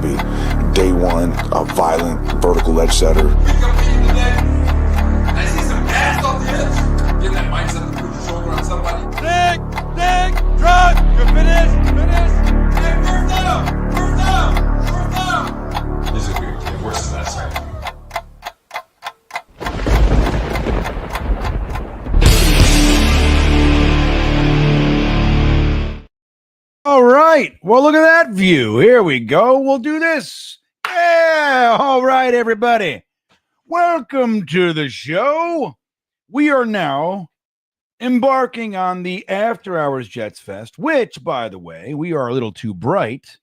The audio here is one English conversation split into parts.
be day one, a violent vertical edge setter. I see some ass off the edge. Get that mindset to put your shoulder on somebody. Dig, drop. You're finished. Hey, first down. This is weird. Get worse than that side. All right. Well, look at that view. Here we go. We'll do this. Yeah. All right, everybody. Welcome to the show. We are now embarking on the After Hours Jets Fest, which, by the way, we are a little too bright.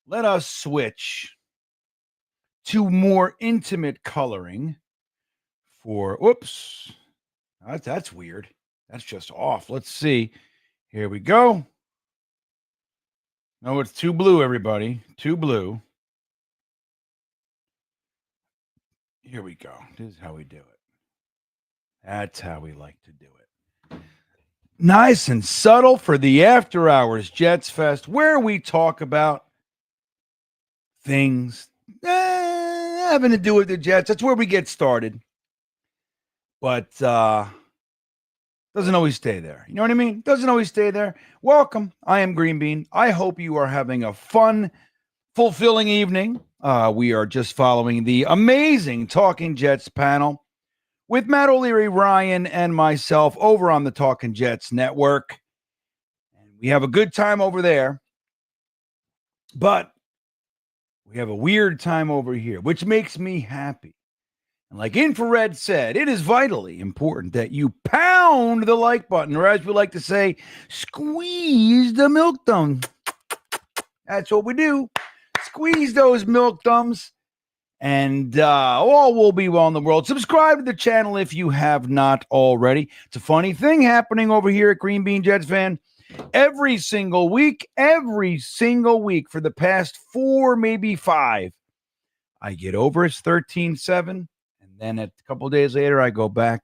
Let us switch to more intimate coloring for, oops, that's weird. That's just off. Let's see. Here we go. No, it's too blue, everybody. Too blue. Here we go. This is how we do it. That's how we like to do it. Nice and subtle for the After Hours Jets Fest, where we talk about things having to do with the Jets. That's where we get started. But doesn't always stay there. You know what I mean? Doesn't always stay there. Welcome. I am Green Bean. I hope you are having a fun, fulfilling evening. We are just following the amazing Talking Jets panel with Matt O'Leary, Ryan, and myself over on the Talking Jets network. And we have a good time over there. But we have a weird time over here, which makes me happy. And like Infrared said, it is vitally important that you pound the like button, or as we like to say, squeeze the milk thumb. That's what we do. Squeeze those milk thumbs, and all will be well in the world. Subscribe to the channel if you have not already. It's a funny thing happening over here at Green Bean Jets Fan. Every single week for the past 4, maybe 5, I get over it's 13.7. Then a couple days later, I go back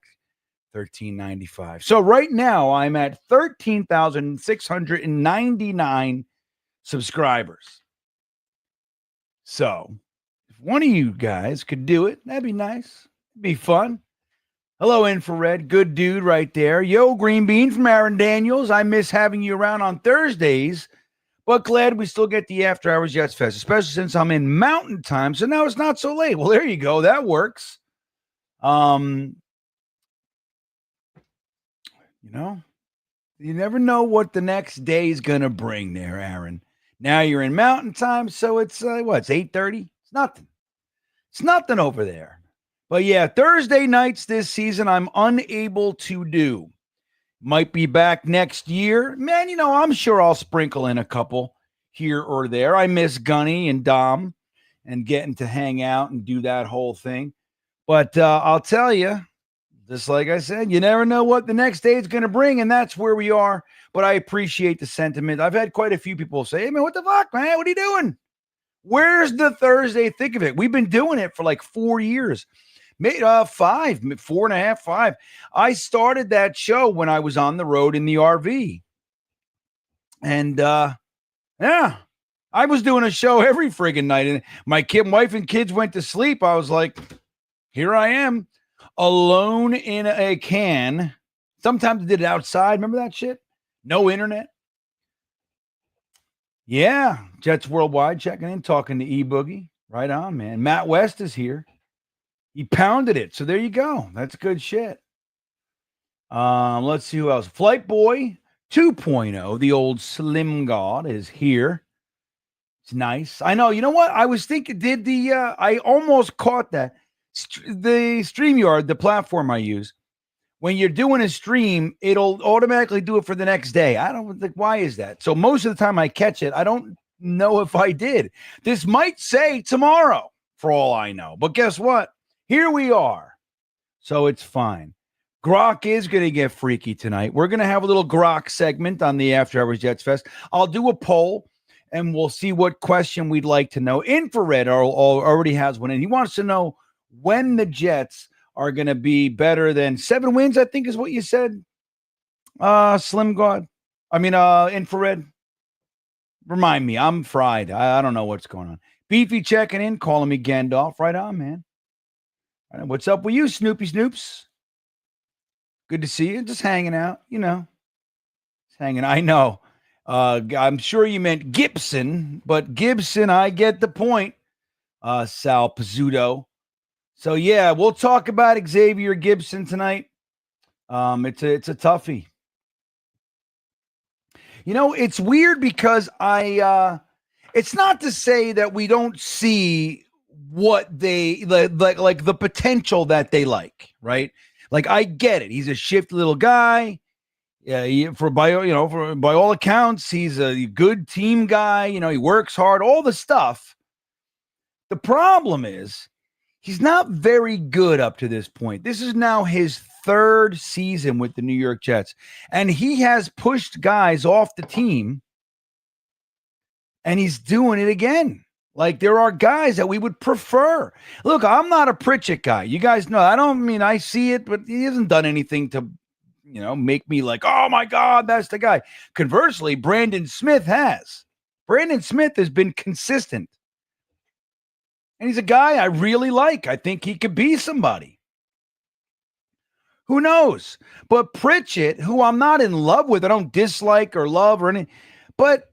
13.95. So right now, I'm at 13,699 subscribers. So if one of you guys could do it, that'd be nice. It'd be fun. Hello, Infrared. Good dude right there. Yo, Green Bean from Aaron Daniels. I miss having you around on Thursdays, but glad we still get the After Hours Jets Fest, especially since I'm in Mountain Time. So now it's not so late. Well, there you go. That works. You know, you never know what the next day is going to bring there, Aaron. Now you're in Mountain Time, so it's, it's 8:30? It's nothing. It's nothing over there. But yeah, Thursday nights this season, I'm unable to do. Might be back next year. Man, you know, I'm sure I'll sprinkle in a couple here or there. I miss Gunny and Dom and getting to hang out and do that whole thing. But I'll tell you, just like I said, you never know what the next day is going to bring, and that's where we are. But I appreciate the sentiment. I've had quite a few people say, hey, man, what the fuck, man? What are you doing? Where's the Thursday thick of it? We've been doing it for like 4 years. Maybe 5, 4.5, 5. I started that show when I was on the road in the RV. And, yeah, I was doing a show every friggin' night. And my wife and kids went to sleep. I was like, here I am, alone in a can. Sometimes I did it outside. Remember that shit? No internet. Yeah. Jets Worldwide checking in, talking to E-Boogie. Right on, man. Matt West is here. He pounded it. So there you go. That's good shit. Let's see who else. Flight Boy 2.0, the old Slim God, is here. It's nice. I know. You know what? I was thinking, I almost caught that. The StreamYard, the platform I use, when you're doing a stream, it'll automatically do it for the next day. I don't think, why is that? So most of the time I catch it. I don't know if I did. This might say tomorrow for all I know. But guess what? Here we are. So it's fine. Grock is going to get freaky tonight. We're going to have a little Grock segment on the After Hours Jets Fest. I'll do a poll, and we'll see what question we'd like to know. Infrared already has one, and he wants to know when the Jets are going to be better than 7 wins, I think is what you said. Slim God. Infrared. Remind me. I'm fried. I don't know what's going on. Beefy checking in, calling me Gandalf. Right on, man. What's up with you, Snoopy Snoops? Good to see you. Just hanging out, Just hanging. I know. I'm sure you meant Gibson, but Gibson, I get the point. Sal Pizzuto. So yeah, we'll talk about Xavier Gibson tonight. It's a toughie. It's weird because it's not to say that we don't see what they like the potential that they like, right? Like I get it. He's a shifty little guy. Yeah, by all accounts, he's a good team guy. He works hard, all the stuff. The problem is he's not very good up to this point. This is now his third season with the New York Jets, and he has pushed guys off the team, and he's doing it again. Like, there are guys that we would prefer. Look, I'm not a Pritchett guy. You guys know. I see it, but he hasn't done anything to, make me like, oh my God, that's the guy. Conversely, Brandon Smith has. Brandon Smith has been consistent. And he's a guy I really like. I think he could be somebody. Who knows? But Pritchett, who I'm not in love with, I don't dislike or love or anything, but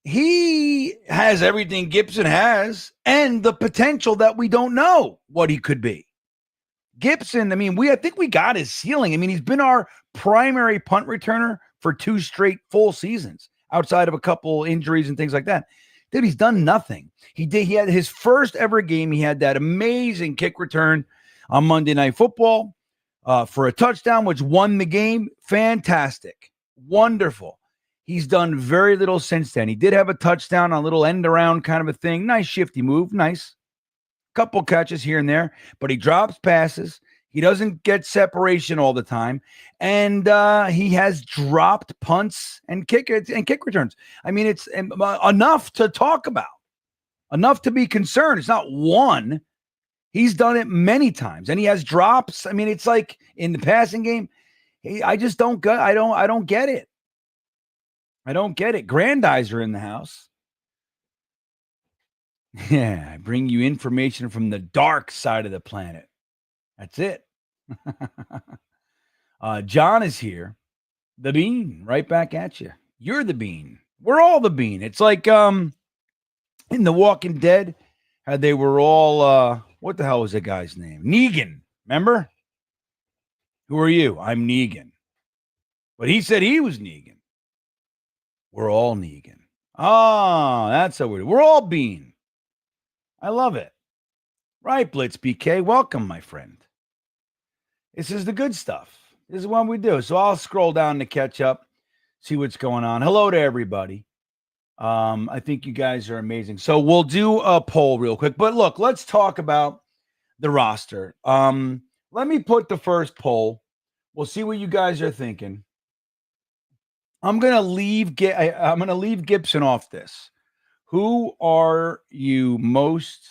he has everything Gibson has and the potential that we don't know what he could be. Gibson, I think we got his ceiling. He's been our primary punt returner for 2 straight full seasons outside of a couple injuries and things like that. Dude, he's done nothing. He had his first ever game. He had that amazing kick return on Monday Night Football for a touchdown, which won the game. Fantastic. Wonderful. He's done very little since then. He did have a touchdown, a little end around kind of a thing. Nice shifty move. Nice. Couple catches here and there, but he drops passes. He doesn't get separation all the time. And he has dropped punts and kick returns. It's enough to talk about, enough to be concerned. It's not one. He's done it many times, and he has drops. It's like in the passing game. I just don't get. I don't get it. I don't get it. Grandizer in the house. Yeah, I bring you information from the dark side of the planet. That's it. John is here. The Bean, right back at you. You're the Bean. We're all the Bean. It's like in The Walking Dead, how they were all, what the hell was that guy's name? Negan, remember? Who are you? I'm Negan. But he said he was Negan. We're all Negan. Oh, that's how we're all Bean. I love it. Right, Blitz BK. Welcome, my friend. This is the good stuff. This is what we do. So I'll scroll down to catch up, see what's going on. Hello to everybody. I think you guys are amazing. So we'll do a poll real quick. But look, let's talk about the roster. Let me put the first poll. We'll see what you guys are thinking. I'm gonna leave Gibson off this. Who are you most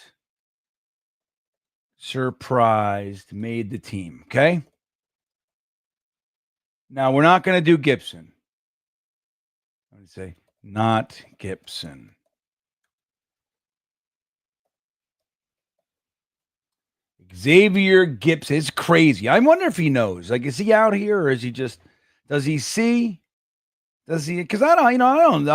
surprised made the team? Okay. Now we're not going to do Gibson. I'm going to say not Gibson. Xavier Gibson. It's crazy. I wonder if he knows. Like, is he out here or is he just? Does he see? Does he? Because I'm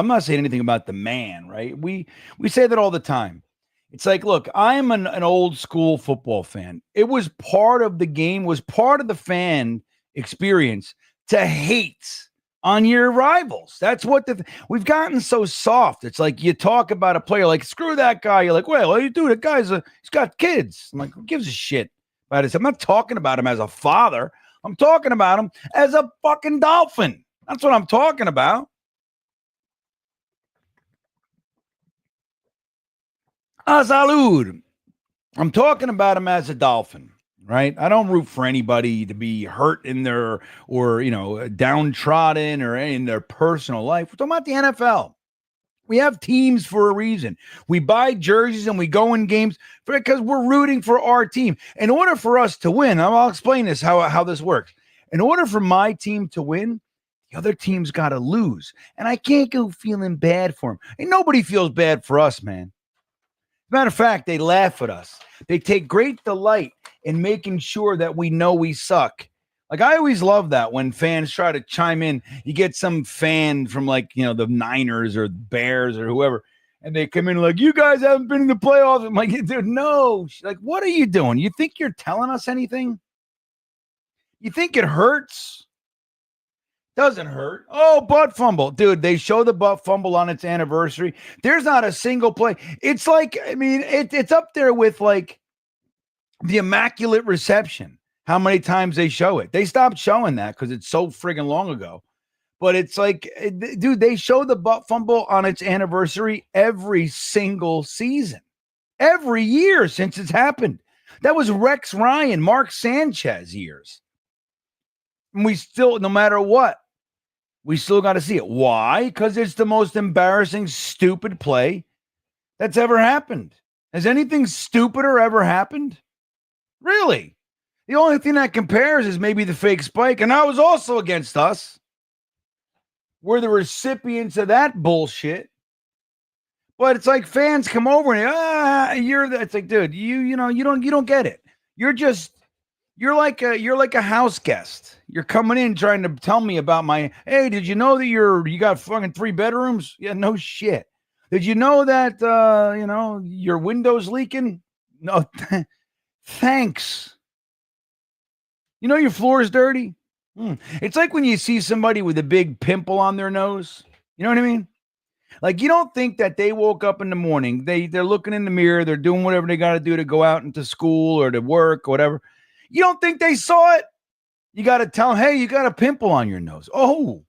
not saying anything about the man, right? We say that all the time. It's like, look, I'm an old school football fan. It was part of the game, was part of the fan experience to hate on your rivals. That's what we've gotten so soft. It's like you talk about a player like, screw that guy. You're like, well, you do. That guy's he's got kids. I'm like, who gives a shit about this? I'm not talking about him as a father. I'm talking about him as a fucking Dolphin. That's what I'm talking about. Salud. I'm talking about him as a Dolphin, right? I don't root for anybody to be hurt in their or, downtrodden or in their personal life. We're talking about the NFL. We have teams for a reason. We buy jerseys and we go in games because we're rooting for our team. In order for us to win, I'll explain this, how this works. In order for my team to win, the other team's got to lose. And I can't go feeling bad for them. And nobody feels bad for us, man. Matter of fact, they laugh at us. They take great delight in making sure that we know we suck. Like, I always love that when fans try to chime in. You get some fan from, like, the Niners or Bears or whoever, and they come in like, you guys haven't been in the playoffs. I'm like, dude, no. Like, what are you doing? You think you're telling us anything? You think it hurts? Doesn't hurt. Oh, butt fumble. Dude, they show the butt fumble on its anniversary. There's not a single play. It's like, I mean, it's up there with, like, the immaculate reception. How many times they show it? They stopped showing that because it's so friggin' long ago. But it's like, dude, they show the butt fumble on its anniversary every single season. Every year since it's happened. That was Rex Ryan, Mark Sanchez years. And we still, no matter what, we still got to see it. Why? Because it's the most embarrassing, stupid play that's ever happened. Has anything stupider ever happened? Really? The only thing that compares is maybe the fake spike, and that was also against us. We're the recipients of that bullshit. But it's like fans come over and it's like, dude, you don't get it. You're like a house guest. You're coming in trying to tell me about hey, did you know that you got fucking 3 bedrooms? Yeah, no shit. Did you know that your window's leaking? No, thanks. You know your floor is dirty? It's like when you see somebody with a big pimple on their nose. You know what I mean? Like, you don't think that they woke up in the morning, they're looking in the mirror, they're doing whatever they got to do to go out into school or to work or whatever. You don't think they saw it? You got to tell them, hey, you got a pimple on your nose. Oh,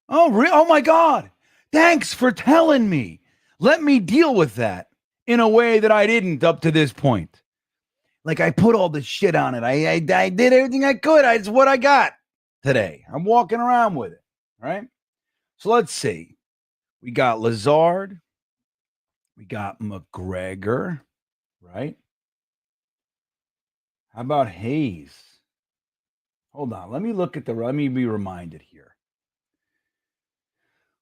really? Oh, my God. Thanks for telling me. Let me deal with that in a way that I didn't up to this point. Like, I put all the shit on it. I did everything I could. It's what I got today. I'm walking around with it. Right? So let's see. We got Lazard. We got McGregor. Right? How about Hayes? Hold on. Let me be reminded here.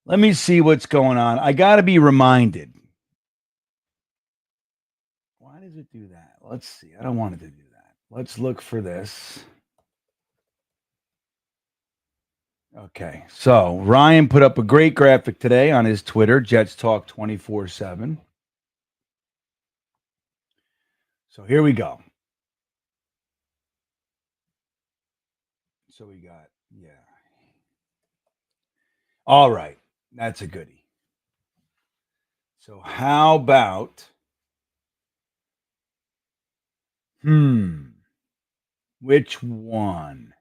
Let me see what's going on. I got to be reminded. Why does it do that? Let's see. I don't want it to do that. Let's look for this. Okay. So Ryan put up a great graphic today on his Twitter, Jets Talk 24/7. So here we go. So we got, yeah. All right. That's a goodie. So how about, which one?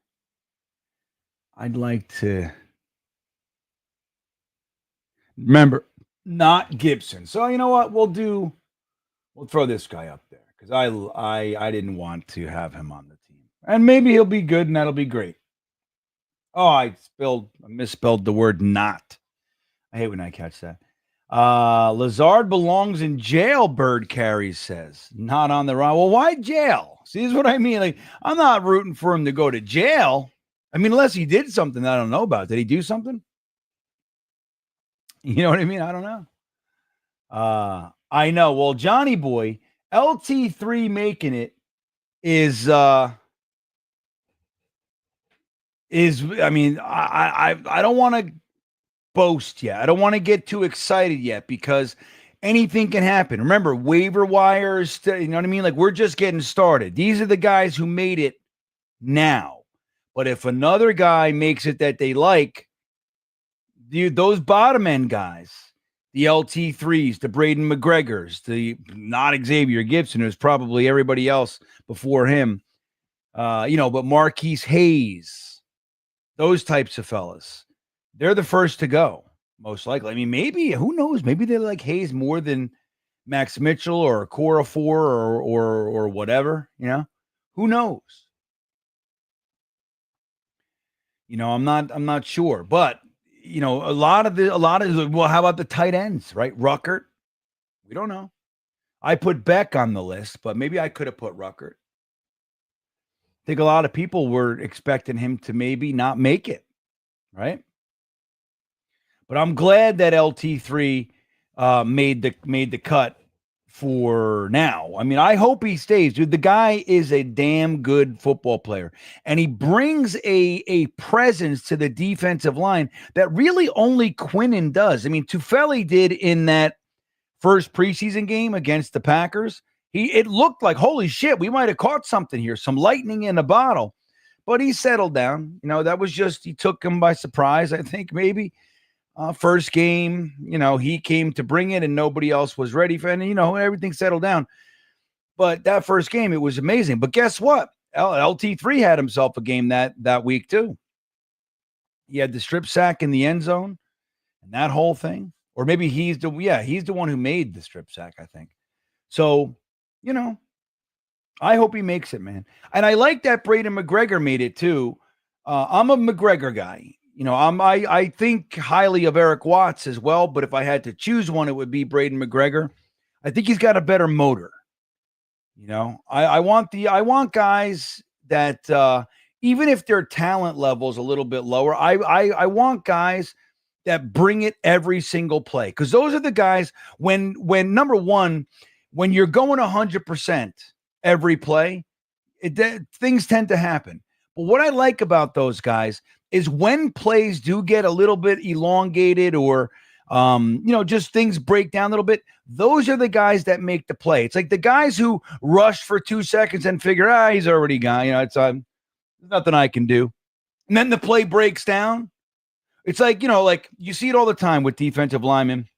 I'd like to remember, not Gibson. So you know what? We'll throw this guy up there because I didn't want to have him on the team. And maybe he'll be good and that'll be great. Oh, I misspelled the word not. I hate when I catch that. Lazard belongs in jail, Bird Carries says. Not on the run. Well, why jail? See, this is what I mean. Like, I'm not rooting for him to go to jail. I mean, unless he did something that I don't know about. Did he do something? You know what I mean? I don't know. I know. Well, Johnny Boy, LT3 making it is I mean, I don't want to boast yet. I don't want to get too excited yet because anything can happen. Remember, waiver wires, you know what I mean? Like, we're just getting started. These are the guys who made it now. But if another guy makes it that they like, those bottom end guys, the LT3s, the Braden McGregors, the not Xavier Gibson, who's probably everybody else before him, but Marquise Hayes, those types of fellas, they're the first to go, most likely. I mean, maybe, who knows? Maybe they like Hayes more than Max Mitchell or Cora 4 or whatever, who knows? I'm not sure, but a lot of well, how about the tight ends, right? Ruckert, we don't know. I put Beck on the list, but maybe I could have put Ruckert. I think a lot of people were expecting him to maybe not make it, right? But I'm glad that LT3 made the cut for now. I mean, I hope he stays, dude. The guy is a damn good football player, and he brings a presence to the defensive line that really only Quinnen does. I mean, Tufeli did in that first preseason game against the Packers. It looked like, holy shit, we might have caught something here, some lightning in a bottle. But he settled down. You know, that was just, he took him by surprise, I think, maybe. First game, you know, he came to bring it and nobody else was ready for it. And, you know, everything settled down. But that first game, it was amazing. But guess what? LT3 had himself a game that week too. He had the strip sack in the end zone and that whole thing. Or maybe he's the one who made the strip sack, I think. So, you know, I hope he makes it, man. And I like that Braden McGregor made it too. I'm a McGregor guy. You know, I think highly of Eric Watts as well, but if I had to choose one, it would be Braden McGregor. I think he's got a better motor. You know, I want guys that even if their talent level is a little bit lower, I want guys that bring it every single play, because those are the guys when number one, when you're going 100% every play, things tend to happen. But what I like about those guys is when plays do get a little bit elongated or, you know, just things break down a little bit, those are the guys that make the play. It's like the guys who rush for 2 seconds and figure, he's already gone. You know, it's there's nothing I can do. And then the play breaks down. It's like, you know, like you see it all the time with defensive linemen.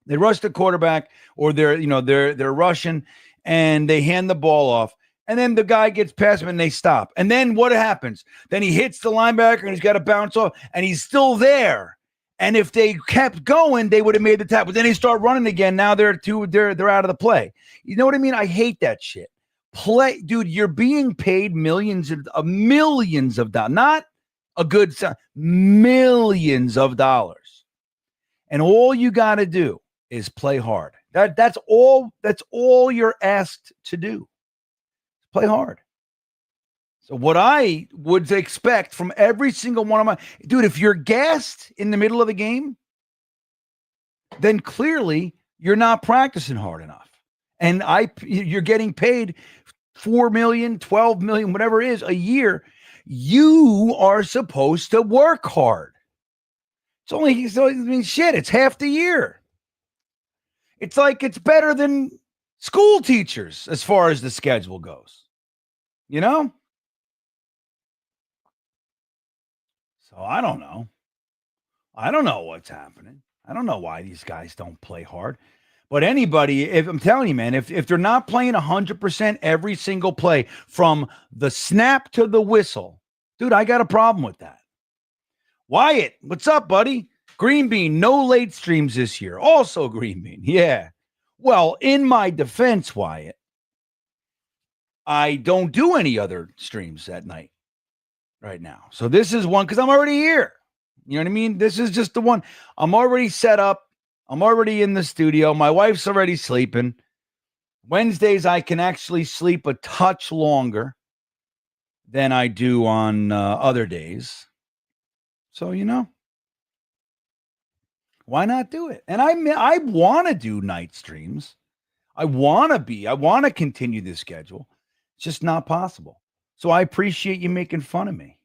They rush the quarterback or they're rushing and they hand the ball off. And then the guy gets past him and they stop. And then what happens? Then he hits the linebacker and he's got to bounce off and he's still there. And if they kept going, they would have made the tap. But then they start running again. Now they're out of the play. You know what I mean? I hate that shit. Play, dude, you're being paid millions of dollars, not a good millions of dollars. And all you got to do is play hard. That's all you're asked to do. Play hard. So what I would expect from every single one of my dude, if you're gassed in the middle of the game, then clearly you're not practicing hard enough. And you're getting paid $4 million, $12 million, whatever it is a year. You are supposed to work hard. It's half the year. It's like it's better than school teachers as far as the schedule goes. You know? So I don't know. I don't know what's happening. I don't know why these guys don't play hard. But anybody, if I'm telling you, man, if they're not playing 100% every single play from the snap to the whistle, dude, I got a problem with that. Wyatt, what's up, buddy? Green Bean, no late streams this year. Also Green Bean, yeah. Well, in my defense, Wyatt, I don't do any other streams at night right now. So this is one because I'm already here. You know what I mean? This is just the one. I'm already set up. I'm already in the studio. My wife's already sleeping. Wednesdays, I can actually sleep a touch longer than I do on other days. So, you know, why not do it? And I want to do night streams. I want to continue this schedule. It's just not possible. So I appreciate you making fun of me.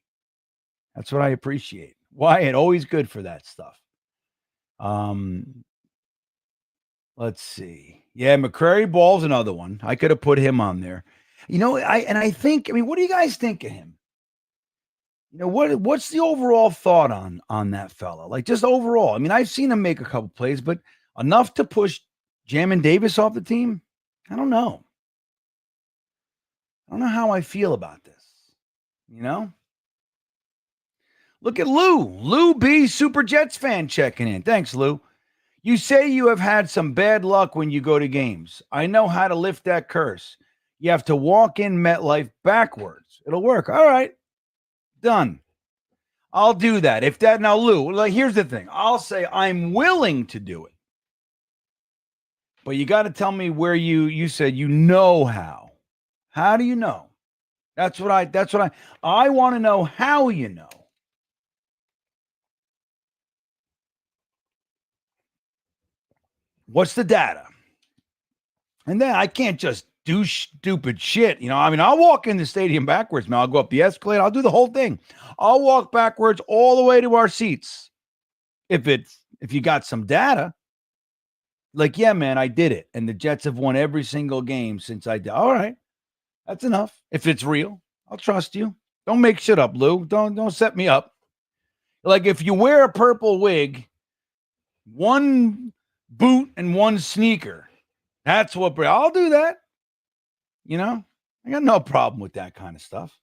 That's what I appreciate. Wyatt, always good for that stuff. Let's see. Yeah, McCrary Ball's another one. I could have put him on there. You know, I think, what do you guys think of him? You know, what's the overall thought on that fella? Like, just overall. I mean, I've seen him make a couple plays, but enough to push Jamin Davis off the team? I don't know. I don't know how I feel about this. You know? Look at Lou. Lou B, Super Jets fan checking in. Thanks, Lou. You say you have had some bad luck when you go to games. I know how to lift that curse. You have to walk in MetLife backwards. It'll work. All right. Done. I'll do that. Now, Lou, like, here's the thing. I'll say I'm willing to do it. But you got to tell me where you said you know how. How do you know? That's what I want to know how you know. What's the data? And then I can't just do stupid shit. I mean, I'll walk in the stadium backwards, man. I'll go up the escalator. I'll do the whole thing. I'll walk backwards all the way to our seats. If you got some data, like, yeah, man, I did it. And the Jets have won every single game since I did. All right. That's enough. If it's real, I'll trust you. Don't make shit up, Lou. Don't set me up. Like, if you wear a purple wig, one boot and one sneaker, that's what I'll do that. I got no problem with that kind of stuff.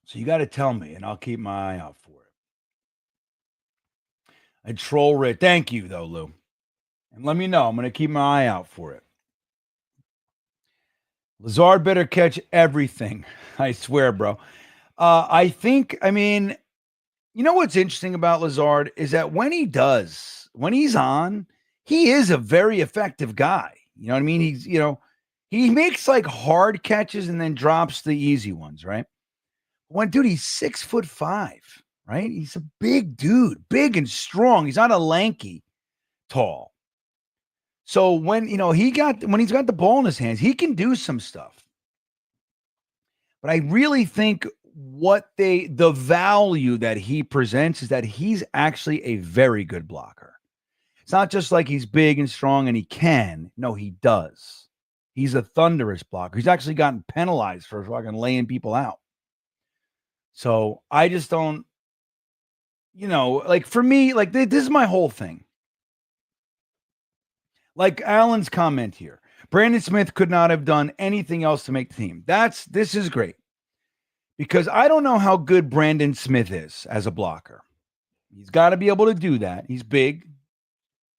So you got to tell me, and I'll keep my eye out for it. I troll Rit. Thank you, though, Lou. And let me know. I'm going to keep my eye out for it. Lazard better catch everything. I swear, bro. I mean, you know what's interesting about Lazard is that when he's on, he is a very effective guy. You know what I mean? He makes like hard catches and then drops the easy ones, right? He's 6'5", right? He's a big dude, big and strong. He's not a lanky, tall. So when he's got the ball in his hands, he can do some stuff. But I really think the value that he presents is that he's actually a very good blocker. It's not just like he's big and strong and he can. No, he does. He's a thunderous blocker. He's actually gotten penalized for fucking laying people out. So I just don't, like for me, like this is my whole thing. Like Alan's comment here, Brandon Smith could not have done anything else to make the team. This is great because I don't know how good Brandon Smith is as a blocker. He's got to be able to do that. He's big,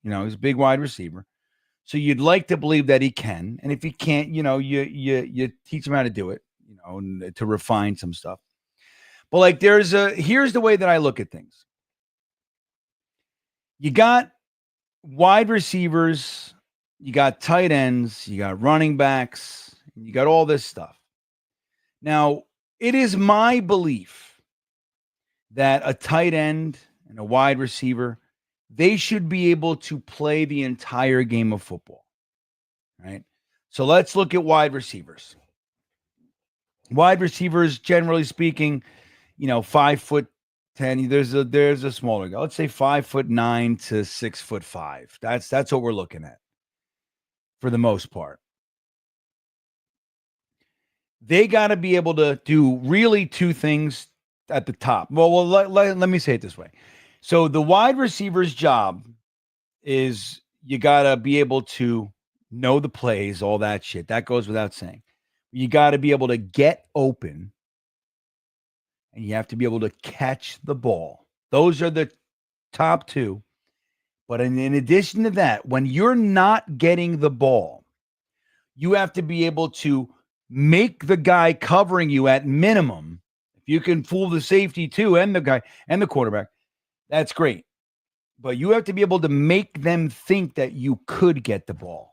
he's a big wide receiver. So you'd like to believe that he can. And if he can't, you teach him how to do it, to refine some stuff. But like here's the way that I look at things. You got wide receivers, you got tight ends, you got running backs, you got all this stuff. Now, it is my belief that a tight end and a wide receiver, they should be able to play the entire game of football, right? So let's look at wide receivers. Wide receivers, generally speaking, 5'10". There's a smaller guy. Let's say 5'9" to 6'5". That's what we're looking at for the most part. They got to be able to do really two things at the top. Well, let me say it this way. So the wide receiver's job is you got to be able to know the plays, all that shit. That goes without saying. You got to be able to get open. And you have to be able to catch the ball. Those are the top two. But in addition to that, when you're not getting the ball, you have to be able to make the guy covering you at minimum. If you can fool the safety too and the guy and the quarterback, that's great. But you have to be able to make them think that you could get the ball.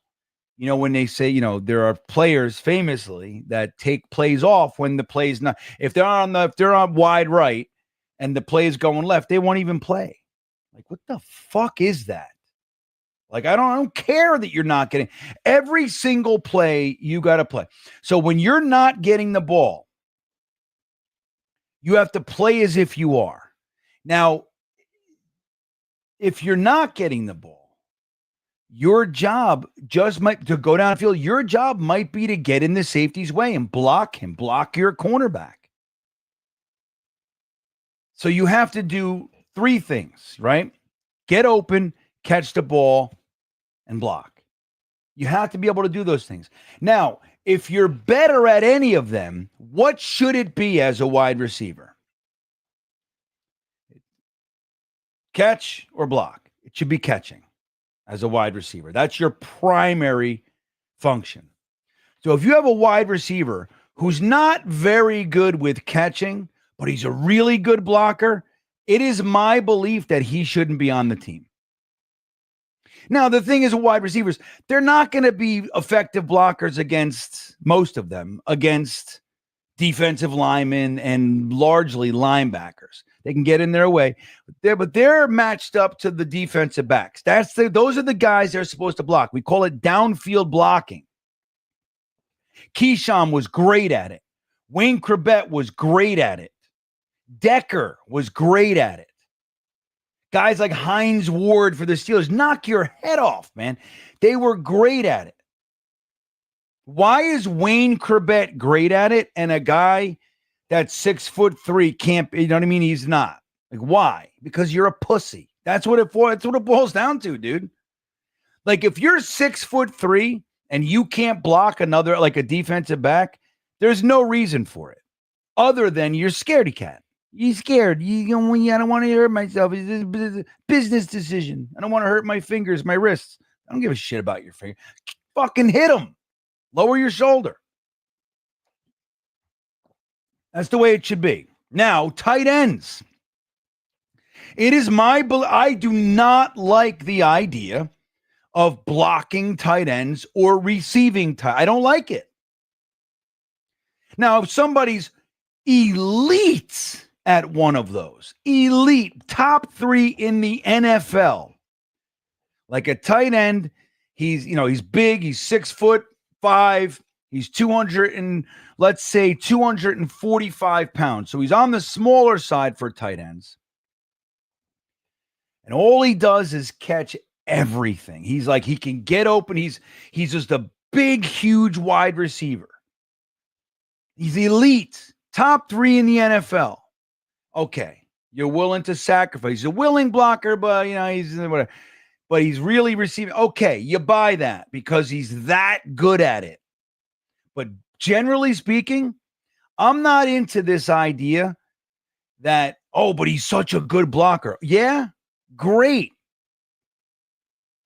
When they say, there are players famously that take plays off when the play's not, if they're on wide right and the play is going left, they won't even play. Like, what the fuck is that? Like, I don't care that you're not getting every single play you got to play. So when you're not getting the ball, you have to play as if you are. Now, if you're not getting the ball, your job just might to go downfield. Your job might be to get in the safety's way and block him, block your cornerback. So you have to do three things, right? Get open, catch the ball, and block. You have to be able to do those things. Now, if you're better at any of them, what should it be as a wide receiver? Catch or block? It should be catching. As a wide receiver. That's your primary function. So if you have a wide receiver who's not very good with catching, but he's a really good blocker, it is my belief that he shouldn't be on the team. Now, the thing is, wide receivers, they're not going to be effective blockers against most of them, against defensive linemen and largely linebackers. They can get in their way. But they're matched up to the defensive backs. Those are the guys they're supposed to block. We call it downfield blocking. Keyshawn was great at it. Wayne Corbett was great at it. Decker was great at it. Guys like Hines Ward for the Steelers, knock your head off, man. They were great at it. Why is Wayne Corbett great at it and a guy that's 6'3" can't, you know what I mean? He's not. Like, why? Because you're a pussy. That's what it boils down to, dude. Like, if you're 6'3" and you can't block another, like a defensive back, there's no reason for it other than you're scaredy cat. You're scared. I don't want to hurt myself. It's a business decision. I don't want to hurt my fingers, my wrists. I don't give a shit about your finger. Fucking hit them. Lower your shoulder. That's the way it should be. Now, tight ends. It is I do not like the idea of blocking tight ends or receiving I don't like it. Now, if somebody's elite at one of those, elite, top 3 in the NFL, like a tight end, he's big, he's 6'5", he's 245 pounds. So he's on the smaller side for tight ends. And all he does is catch everything. He's like, he can get open. He's just a big, huge wide receiver. He's elite, top 3 in the NFL. Okay, you're willing to sacrifice. He's a willing blocker, but he's whatever. But he's really receiving. Okay, you buy that because he's that good at it. But generally speaking, I'm not into this idea that, but he's such a good blocker. Yeah, great.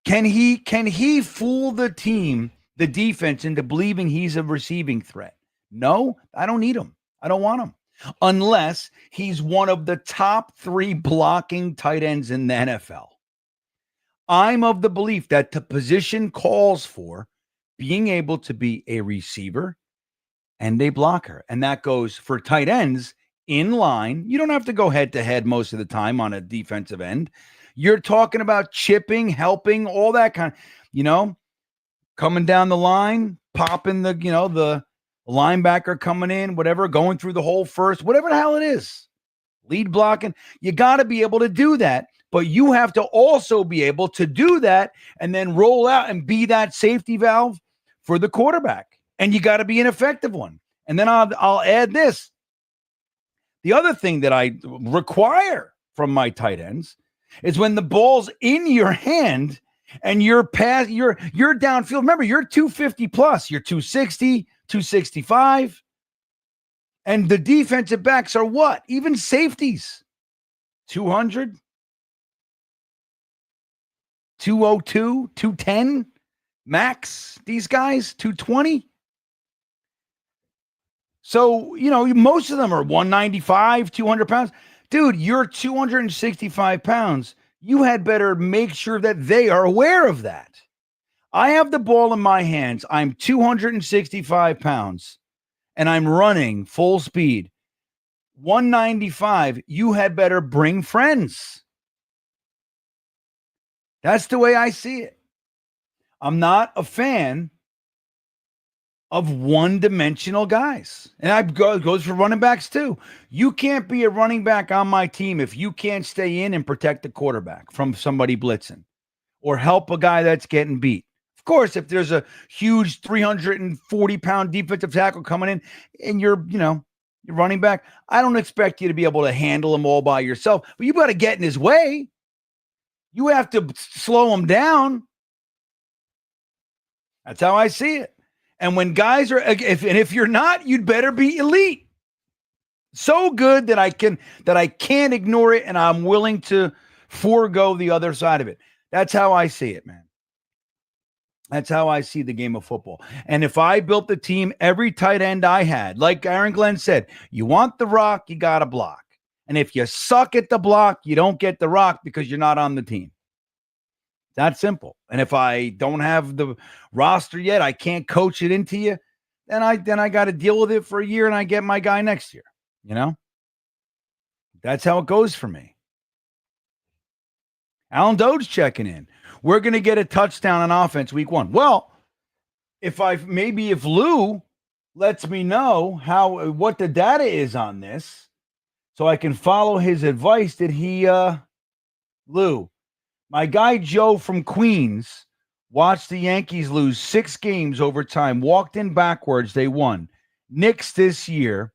Can he fool the team, the defense, into believing he's a receiving threat? No, I don't need him. I don't want him. Unless he's one of the top 3 blocking tight ends in the NFL. I'm of the belief that the position calls for being able to be a receiver and a blocker. And that goes for tight ends in line. You don't have to go head to head most of the time on a defensive end. You're talking about chipping, helping, all that kind of, coming down the line, popping the linebacker coming in, whatever, going through the hole first, whatever the hell it is, lead blocking. You got to be able to do that, but you have to also be able to do that and then roll out and be that safety valve for the quarterback. And you got to be an effective one. And then I'll add this. The other thing that I require from my tight ends is when the ball's in your hand and you're downfield. Remember, you're 250 plus, you're 260, 265. And the defensive backs are what? Even safeties. 200, 202, 210 max. These guys, 220. So, most of them are 195, 200 pounds. Dude, you're 265 pounds. You had better make sure that they are aware of that. I have the ball in my hands. I'm 265 pounds and I'm running full speed. 195, you had better bring friends. That's the way I see it. I'm not a fan of one-dimensional guys. And it goes for running backs too. You can't be a running back on my team if you can't stay in and protect the quarterback from somebody blitzing or help a guy that's getting beat. Of course, if there's a huge 340-pound defensive tackle coming in and you're running back, I don't expect you to be able to handle him all by yourself, but you got to get in his way. You have to slow him down. That's how I see it. And when guys are, if you're not, you'd better be elite. So good that I can't ignore it, and I'm willing to forego the other side of it. That's how I see it, man. That's how I see the game of football. And if I built the team, every tight end I had, like Aaron Glenn said, you want the rock, you got to block. And if you suck at the block, you don't get the rock because you're not on the team. That simple. And if I don't have the roster yet, I can't coach it into you, then I got to deal with it for a year and I get my guy next year. That's how it goes for me. Alan Dode's checking in. We're going to get a touchdown on offense week 1. Well, if Lou lets me know what the data is on this, so I can follow his advice. Did he, Lou, my guy Joe from Queens watched the Yankees lose 6 games over time, walked in backwards, they won. Knicks this year,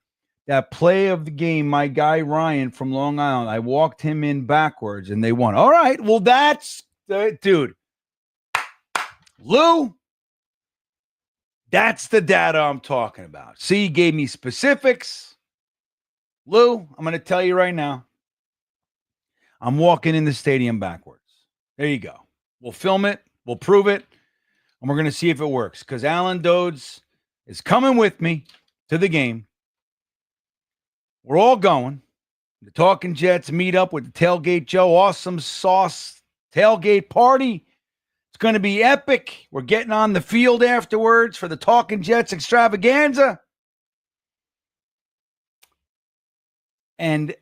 that play of the game, my guy Ryan from Long Island, I walked him in backwards and they won. All right, well, that's, dude, Lou, that's the data I'm talking about. See, he gave me specifics. Lou, I'm going to tell you right now, I'm walking in the stadium backwards. There you go. We'll film it. We'll prove it. And we're going to see if it works. Because Alan Dodes is coming with me to the game. We're all going. The Talking Jets meet up with the Tailgate Joe. Awesome sauce tailgate party. It's going to be epic. We're getting on the field afterwards for the Talking Jets extravaganza. And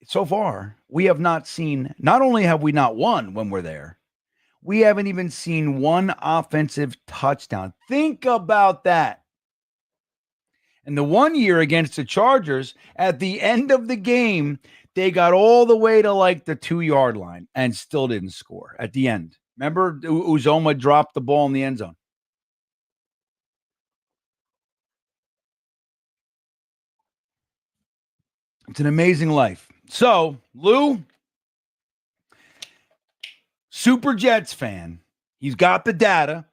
so far, we have not seen, not only have we not won when we're there, we haven't even seen one offensive touchdown. Think about that. And the 1 year against the Chargers, at the end of the game, they got all the way to like the 2-yard line and still didn't score at the end. Remember, Uzoma dropped the ball in the end zone. It's an amazing life. So, Lou, Super Jets fan, he's got the data.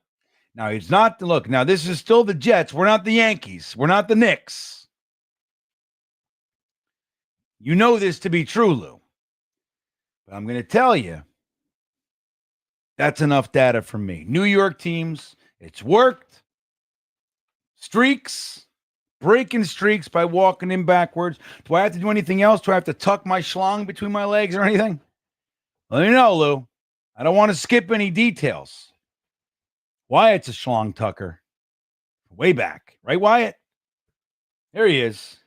Now, he's not, look, now this is still the Jets. We're not the Yankees. We're not the Knicks. You know this to be true, Lou. But I'm going to tell you, that's enough data for me. New York teams, it's worked. Streaks. Breaking streaks by walking in backwards. Do I have to do anything else? Do I have to tuck my schlong between my legs or anything? Let me know, Lou. I don't want to skip any details. Wyatt's a schlong tucker. Way back. Right, Wyatt? There he is.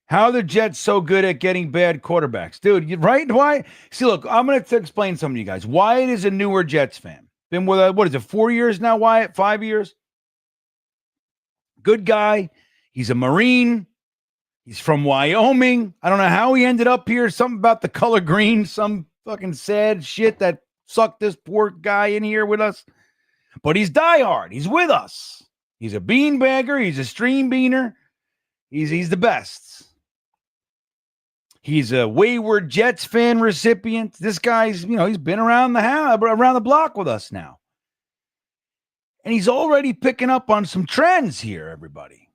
How are the Jets so good at getting bad quarterbacks? Dude, right? Why? See, look, I'm going to explain something to you guys. Wyatt is a newer Jets fan. Been with, what is it, 4 years now, Wyatt? 5 years? Good guy. He's a Marine. He's from Wyoming. I don't know how he ended up here. Something about the color green. Some fucking sad shit that sucked this poor guy in here with us. But he's diehard. He's with us. He's a beanbagger. He's a stream beaner. He's the best. He's a wayward Jets fan recipient. This guy's, he's been around the block with us now. And he's already picking up on some trends here, everybody.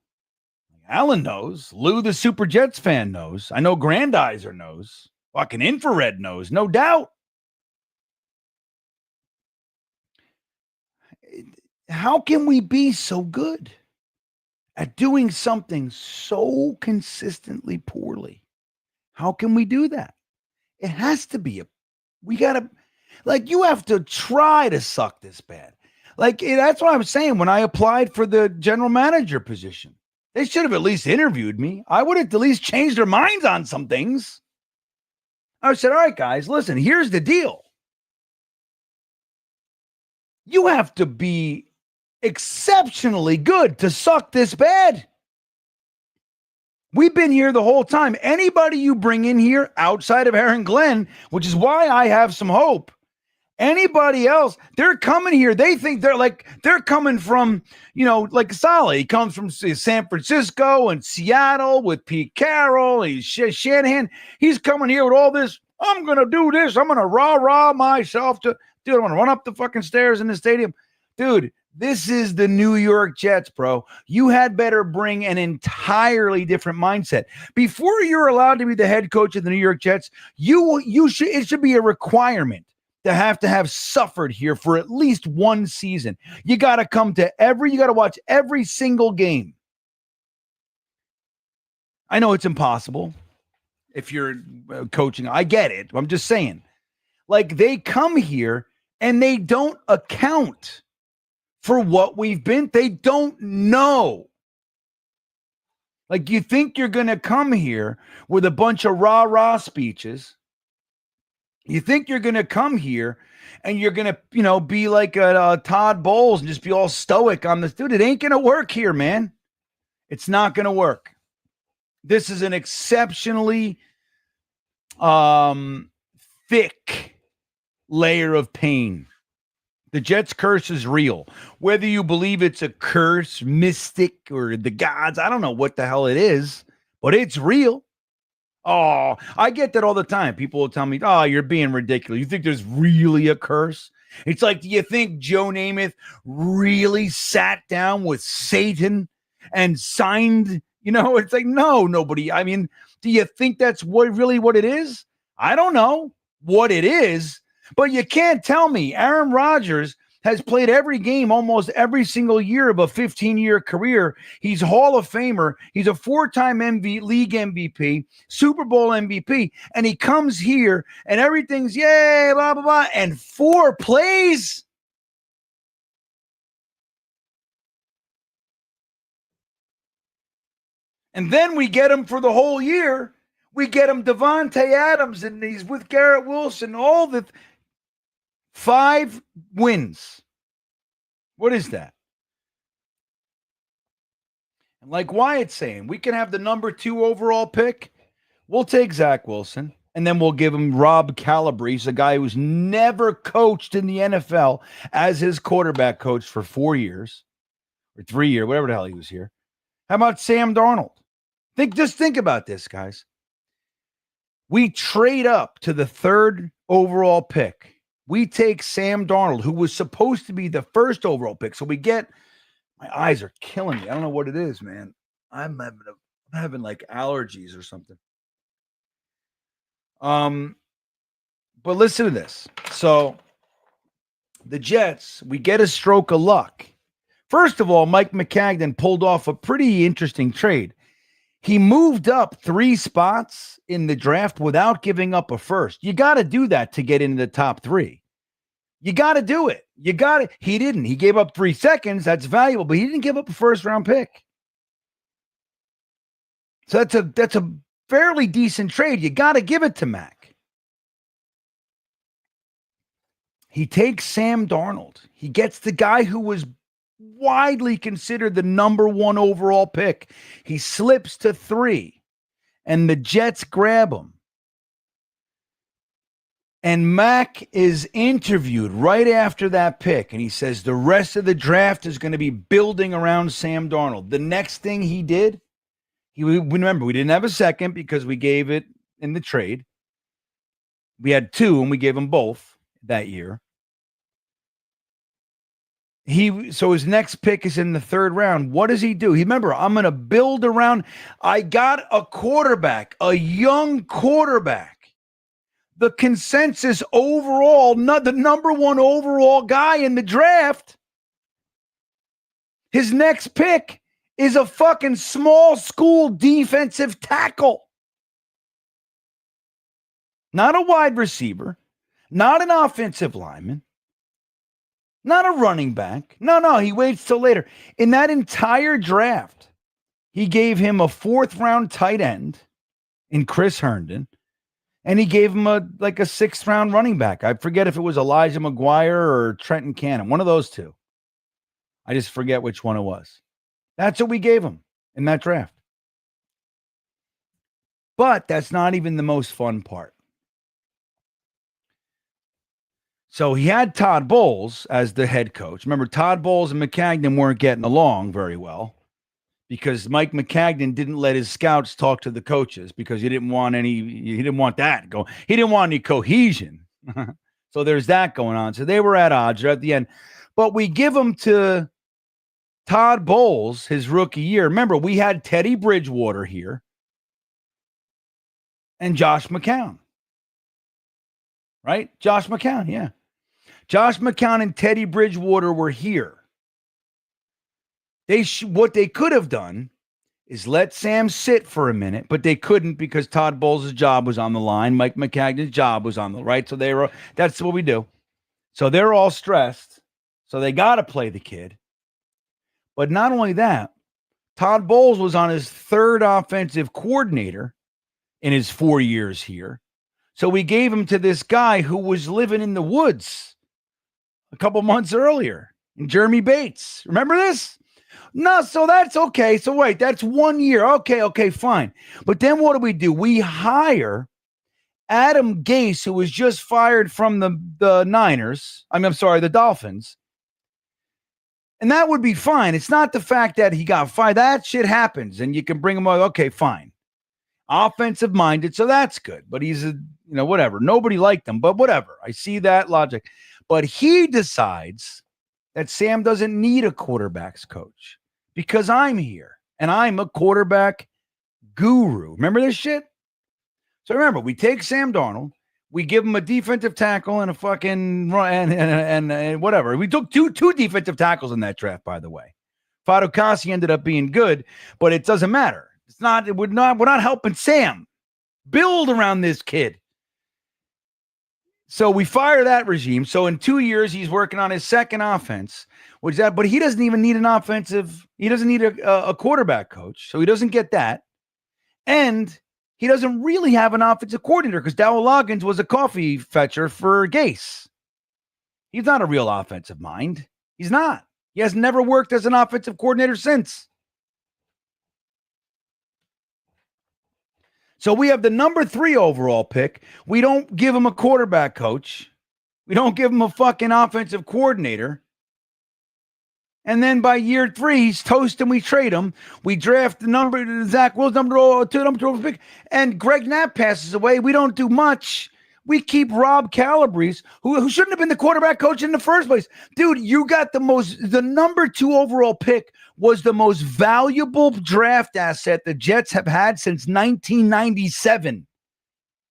Alan knows. Lou, the Super Jets fan, knows. I know Grandizer knows. Fucking Infrared knows, no doubt. How can we be so good at doing something so consistently poorly? How can we do that? It has to be you have to try to suck this bad. That's what I was saying when I applied for the general manager position. They should have at least interviewed me. I would have at least changed their minds on some things. I said, all right, guys, listen, here's the deal. You have to be exceptionally good to suck this bad. We've been here the whole time. Anybody you bring in here outside of Aaron Glenn, which is why I have some hope, anybody else, they're coming here. They think they're coming from, like Saleh. He comes from San Francisco and Seattle with Pete Carroll and Shanahan. He's coming here with all this. I'm going to do this. I'm going to rah myself to, dude, I'm going to run up the fucking stairs in the stadium. Dude, this is the New York Jets, bro. You had better bring an entirely different mindset. Before you're allowed to be the head coach of the New York Jets, it should be a requirement to have suffered here for at least one season. You got to watch every single game. I know it's impossible if you're coaching. I get it. I'm just saying, they come here and they don't account for what we've been. They don't know. Like, you think you're going to come here with a bunch of rah-rah speeches. You think you're going to come here and you're going to, be like a Todd Bowles and just be all stoic on this. Dude, it ain't going to work here, man. It's not going to work. This is an exceptionally thick layer of pain. The Jets curse is real. Whether you believe it's a curse, mystic, or the gods, I don't know what the hell it is, but it's real. Oh, I get that all the time. People will tell me, oh, you're being ridiculous. You think there's really a curse? It's like, do you think Joe Namath really sat down with Satan and signed? It's like, no, nobody. I mean, do you think that's what it is? I don't know what it is. But you can't tell me Aaron Rodgers has played every game almost every single year of a 15-year career. He's Hall of Famer. He's a 4-time league MVP, Super Bowl MVP, and he comes here and everything's yay, blah, blah, blah, and 4 plays? And then we get him for the whole year. We get him Devontae Adams, and he's with Garrett Wilson, all the 5 wins. What is that? And like Wyatt's saying, we can have the number 2 overall pick. We'll take Zach Wilson, and then we'll give him Rob Calabrese, a guy who's never coached in the NFL, as his quarterback coach for 4 years or 3 years, whatever the hell he was here. How about Sam Darnold? Just think about this, guys. We trade up to the 3rd overall pick. We take Sam Darnold, who was supposed to be the 1st overall pick. So we get, my eyes are killing me. I don't know what it is, man. I'm having like allergies or something. But listen to this. So the Jets, we get a stroke of luck. First of all, Mike McCagnon pulled off a pretty interesting trade. He moved up 3 spots in the draft without giving up a first. You got to do that to get into the top 3. You got to do it. He didn't. He gave up 3 seconds. That's valuable, but he didn't give up a first-round pick. So that's a fairly decent trade. You got to give it to Mac. He takes Sam Darnold. He gets the guy who was widely considered the number 1 overall pick. He slips to 3, and the Jets grab him. And Mac is interviewed right after that pick, and he says the rest of the draft is going to be building around Sam Darnold. The next thing he did, remember, we didn't have a second because we gave it in the trade. We had 2, and we gave them both that year. So his next pick is in the 3rd round. What does he do? Remember, I'm going to build around. I got a quarterback, a young quarterback. The consensus overall, not the number 1 overall guy in the draft. His next pick is a fucking small school defensive tackle. Not a wide receiver, not an offensive lineman, not a running back. No, he waits till later. In that entire draft, he gave him a 4th-round tight end in Chris Herndon. And he gave him a 6th-round running back. I forget if it was Elijah McGuire or Trenton Cannon. One of those 2. I just forget which one it was. That's what we gave him in that draft. But that's not even the most fun part. So he had Todd Bowles as the head coach. Remember, Todd Bowles and McCagnon weren't getting along very well, because Mike McCagnon didn't let his scouts talk to the coaches because he didn't want that going. He didn't want any cohesion. So there's that going on. So they were at odds at the end. But we give them to Todd Bowles his rookie year. Remember, we had Teddy Bridgewater here and Josh McCown. Right? Josh McCown, yeah. Josh McCown and Teddy Bridgewater were here. What they could have done is let Sam sit for a minute, but they couldn't because Todd Bowles' job was on the line. Mike McCagnon's job was on the right. So that's what we do. So they're all stressed. So they got to play the kid. But not only that, Todd Bowles was on his third offensive coordinator in his 4 years here. So we gave him to this guy who was living in the woods a couple months earlier, Jeremy Bates. Remember this? No, so that's okay. So wait, that's 1 year. Okay, fine. But then what do? We hire Adam Gase, who was just fired from the Niners. I'm sorry, the Dolphins. And that would be fine. It's not the fact that he got fired. That shit happens, and you can bring him up. Okay, fine. Offensive minded, so that's good. But he's whatever. Nobody liked him, but whatever. I see that logic. But he decides that Sam doesn't need a quarterbacks coach because I'm here and I'm a quarterback guru. Remember this shit? So remember, we take Sam Darnold, we give him a defensive tackle and a fucking run and whatever. We took two defensive tackles in that draft, by the way. Fadukasi ended up being good, but it doesn't matter. We're not helping Sam build around this kid. So we fire that regime. So in 2 years, he's working on his second offense, but he doesn't even need he doesn't need a quarterback coach. So he doesn't get that. And he doesn't really have an offensive coordinator because Dowell Loggins was a coffee fetcher for Gase. He's not a real offensive mind. He's not. He has never worked as an offensive coordinator since. So we have the number 3 overall pick. We don't give him a quarterback coach. We don't give him a fucking offensive coordinator. And then by year 3, he's toast and we trade him. We draft Zach Wilson, number 2 pick. And Greg Knapp passes away. We don't do much. We keep Rob Calabrese, who shouldn't have been the quarterback coach in the first place. Dude, you got the number 2 overall pick was the most valuable draft asset the Jets have had since 1997.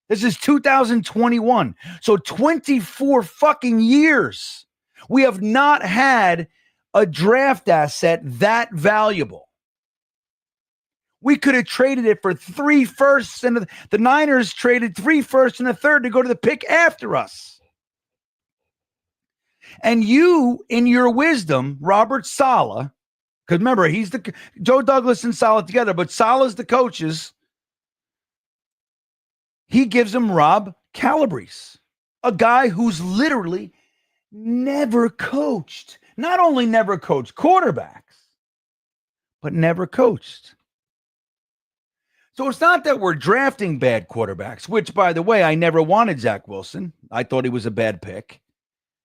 This is 2021. So 24 fucking years. We have not had a draft asset that valuable. We could have traded it for 3 firsts, and the Niners traded 3 firsts and a third to go to the pick after us. And you, in your wisdom, Robert Saleh, because remember, he's Joe Douglas and Saleh together, but Saleh's the coaches. He gives him Rob Calabrese, a guy who's literally never coached. Not only never coached quarterbacks, but never coached. So it's not that we're drafting bad quarterbacks, which, by the way, I never wanted Zach Wilson. I thought he was a bad pick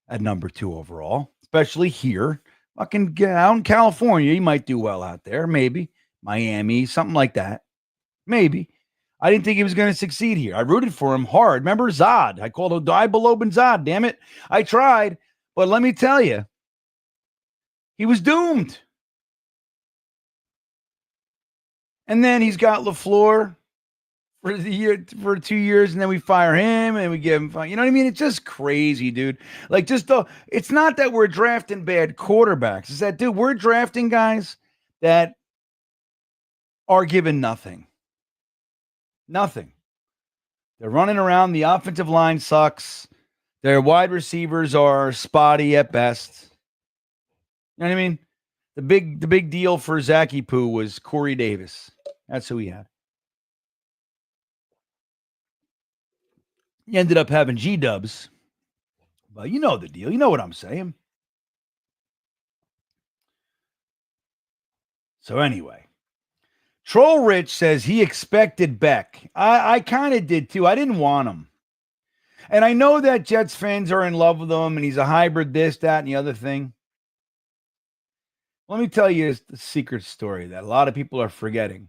at number 2 overall, especially here. Fucking out in California, he might do well out there. Maybe. Miami, something like that. Maybe. I didn't think he was going to succeed here. I rooted for him hard. Remember Zod? I called him Die Below Ben Zod. Damn it. I tried. But let me tell you, he was doomed. And then he's got LaFleur for 2 years, and then we fire him and we give him, you know what I mean? It's just crazy, dude. Like, it's not that we're drafting bad quarterbacks. It's that, dude, we're drafting guys that are given nothing. Nothing. They're running around. The offensive line sucks. Their wide receivers are spotty at best. You know what I mean? The big deal for Zachy Poo was Corey Davis. That's who he had. He ended up having G-dubs. But you know the deal. You know what I'm saying. So anyway, Troll Rich says he expected Beck. I kind of did too. I didn't want him. And I know that Jets fans are in love with him and he's a hybrid this, that, and the other thing. Let me tell you the secret story that a lot of people are forgetting.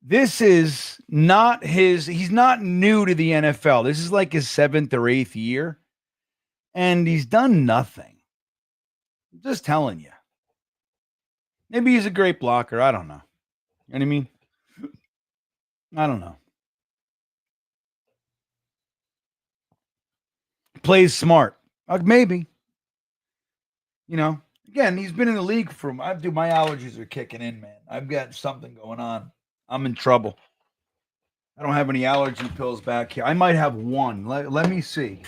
This is not he's not new to the NFL. This is like his 7th or 8th year. And he's done nothing. I'm just telling you. Maybe he's a great blocker. I don't know. You know what I mean? I don't know. Plays smart. Maybe. You know, again, he's been in the league for, my allergies are kicking in, man. I've got something going on. I'm in trouble. I don't have any allergy pills back here. I might have one. Let me see.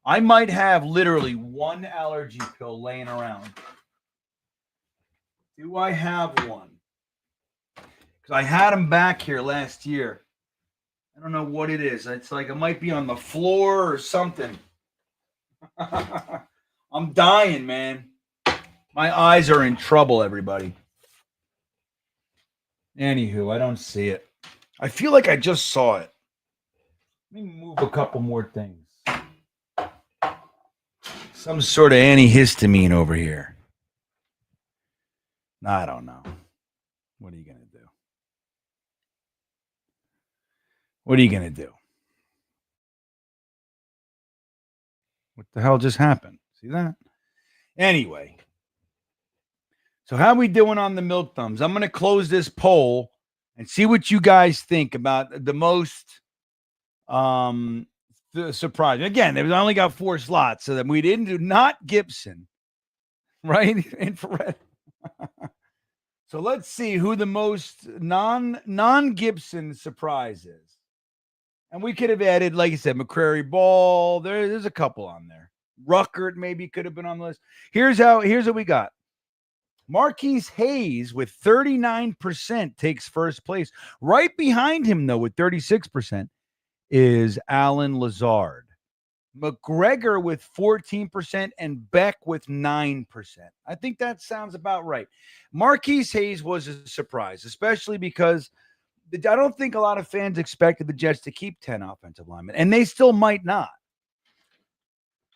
I might have literally one allergy pill laying around. Do I have one? Because I had them back here last year. I don't know what it is. It's like it might be on the floor or something. I'm dying, man. My eyes are in trouble, everybody. Anywho, I don't see it. I feel like I just saw it. Let me move a couple more things. Some sort of antihistamine over here. I don't know. What are you going to do? What are you going to do? What the hell just happened? See that? Anyway. So how are we doing on the milk thumbs? I'm going to close this poll and see what you guys think about the most surprising. Again, they only got 4 slots, so that we didn't do not Gibson, right? Infrared. So let's see who the most non-Gibson surprise is. And we could have added, like I said, McCrary Ball. There's a couple on there. Ruckert maybe could have been on the list. Here's what we got. Marquise Hayes with 39% takes first place. Right behind him, though, with 36% is Alan Lazard. McGregor with 14% and Beck with 9%. I think that sounds about right. Marquise Hayes was a surprise, especially because I don't think a lot of fans expected the Jets to keep 10 offensive linemen, and they still might not.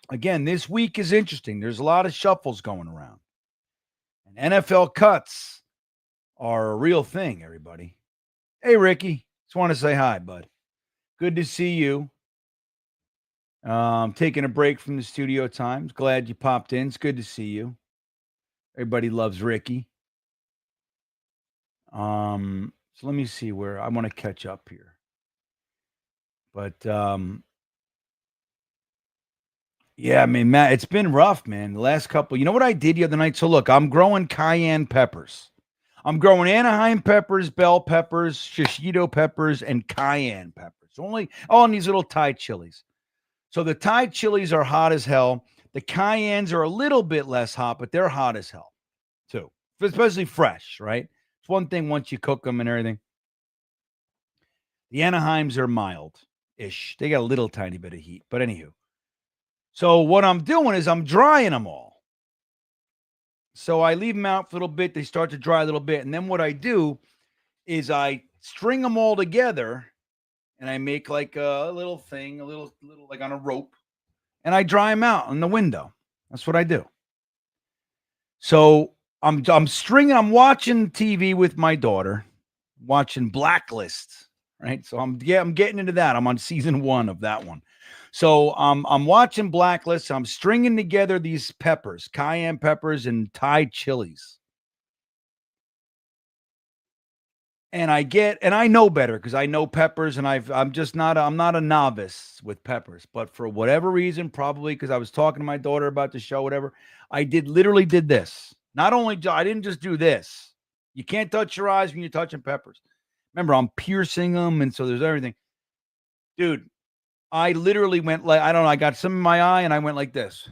Again, this week is interesting. There's a lot of shuffles going around. And NFL cuts are a real thing, everybody. Hey, Ricky. Just want to say hi, bud. Good to see you. Taking a break from the studio times. Glad you popped in. It's good to see you. Everybody loves Ricky. So let me see where I want to catch up here. But yeah, I mean, Matt, it's been rough, man. The last couple. You know what I did the other night? So look, I'm growing cayenne peppers. I'm growing Anaheim peppers, bell peppers, shishito peppers, and cayenne peppers. Only all in these little Thai chilies. So the Thai chilies are hot as hell. The cayennes are a little bit less hot, but they're hot as hell too, especially fresh, right? It's one thing once you cook them and everything. The Anaheims are mild-ish. They got a little tiny bit of heat, but anywho. So what I'm doing is I'm drying them all. So I leave them out for a little bit. They start to dry a little bit. And then what I do is I string them all together and I make like a little thing, a little like on a rope, and I dry them out in the window. That's what I do. So I'm watching TV with my daughter, watching Blacklist, right? So I'm getting into that. I'm on season 1 of that one. So I'm watching Blacklist. I'm stringing together these peppers, cayenne peppers and Thai chilies. And I know better because I know peppers, and I'm not a novice with peppers. But for whatever reason, probably because I was talking to my daughter about the show, whatever, I literally did this. Not only I didn't just do this. You can't touch your eyes when you're touching peppers. Remember, I'm piercing them, and so there's everything. Dude, I literally went like, I don't know, I got some in my eye, and I went like this.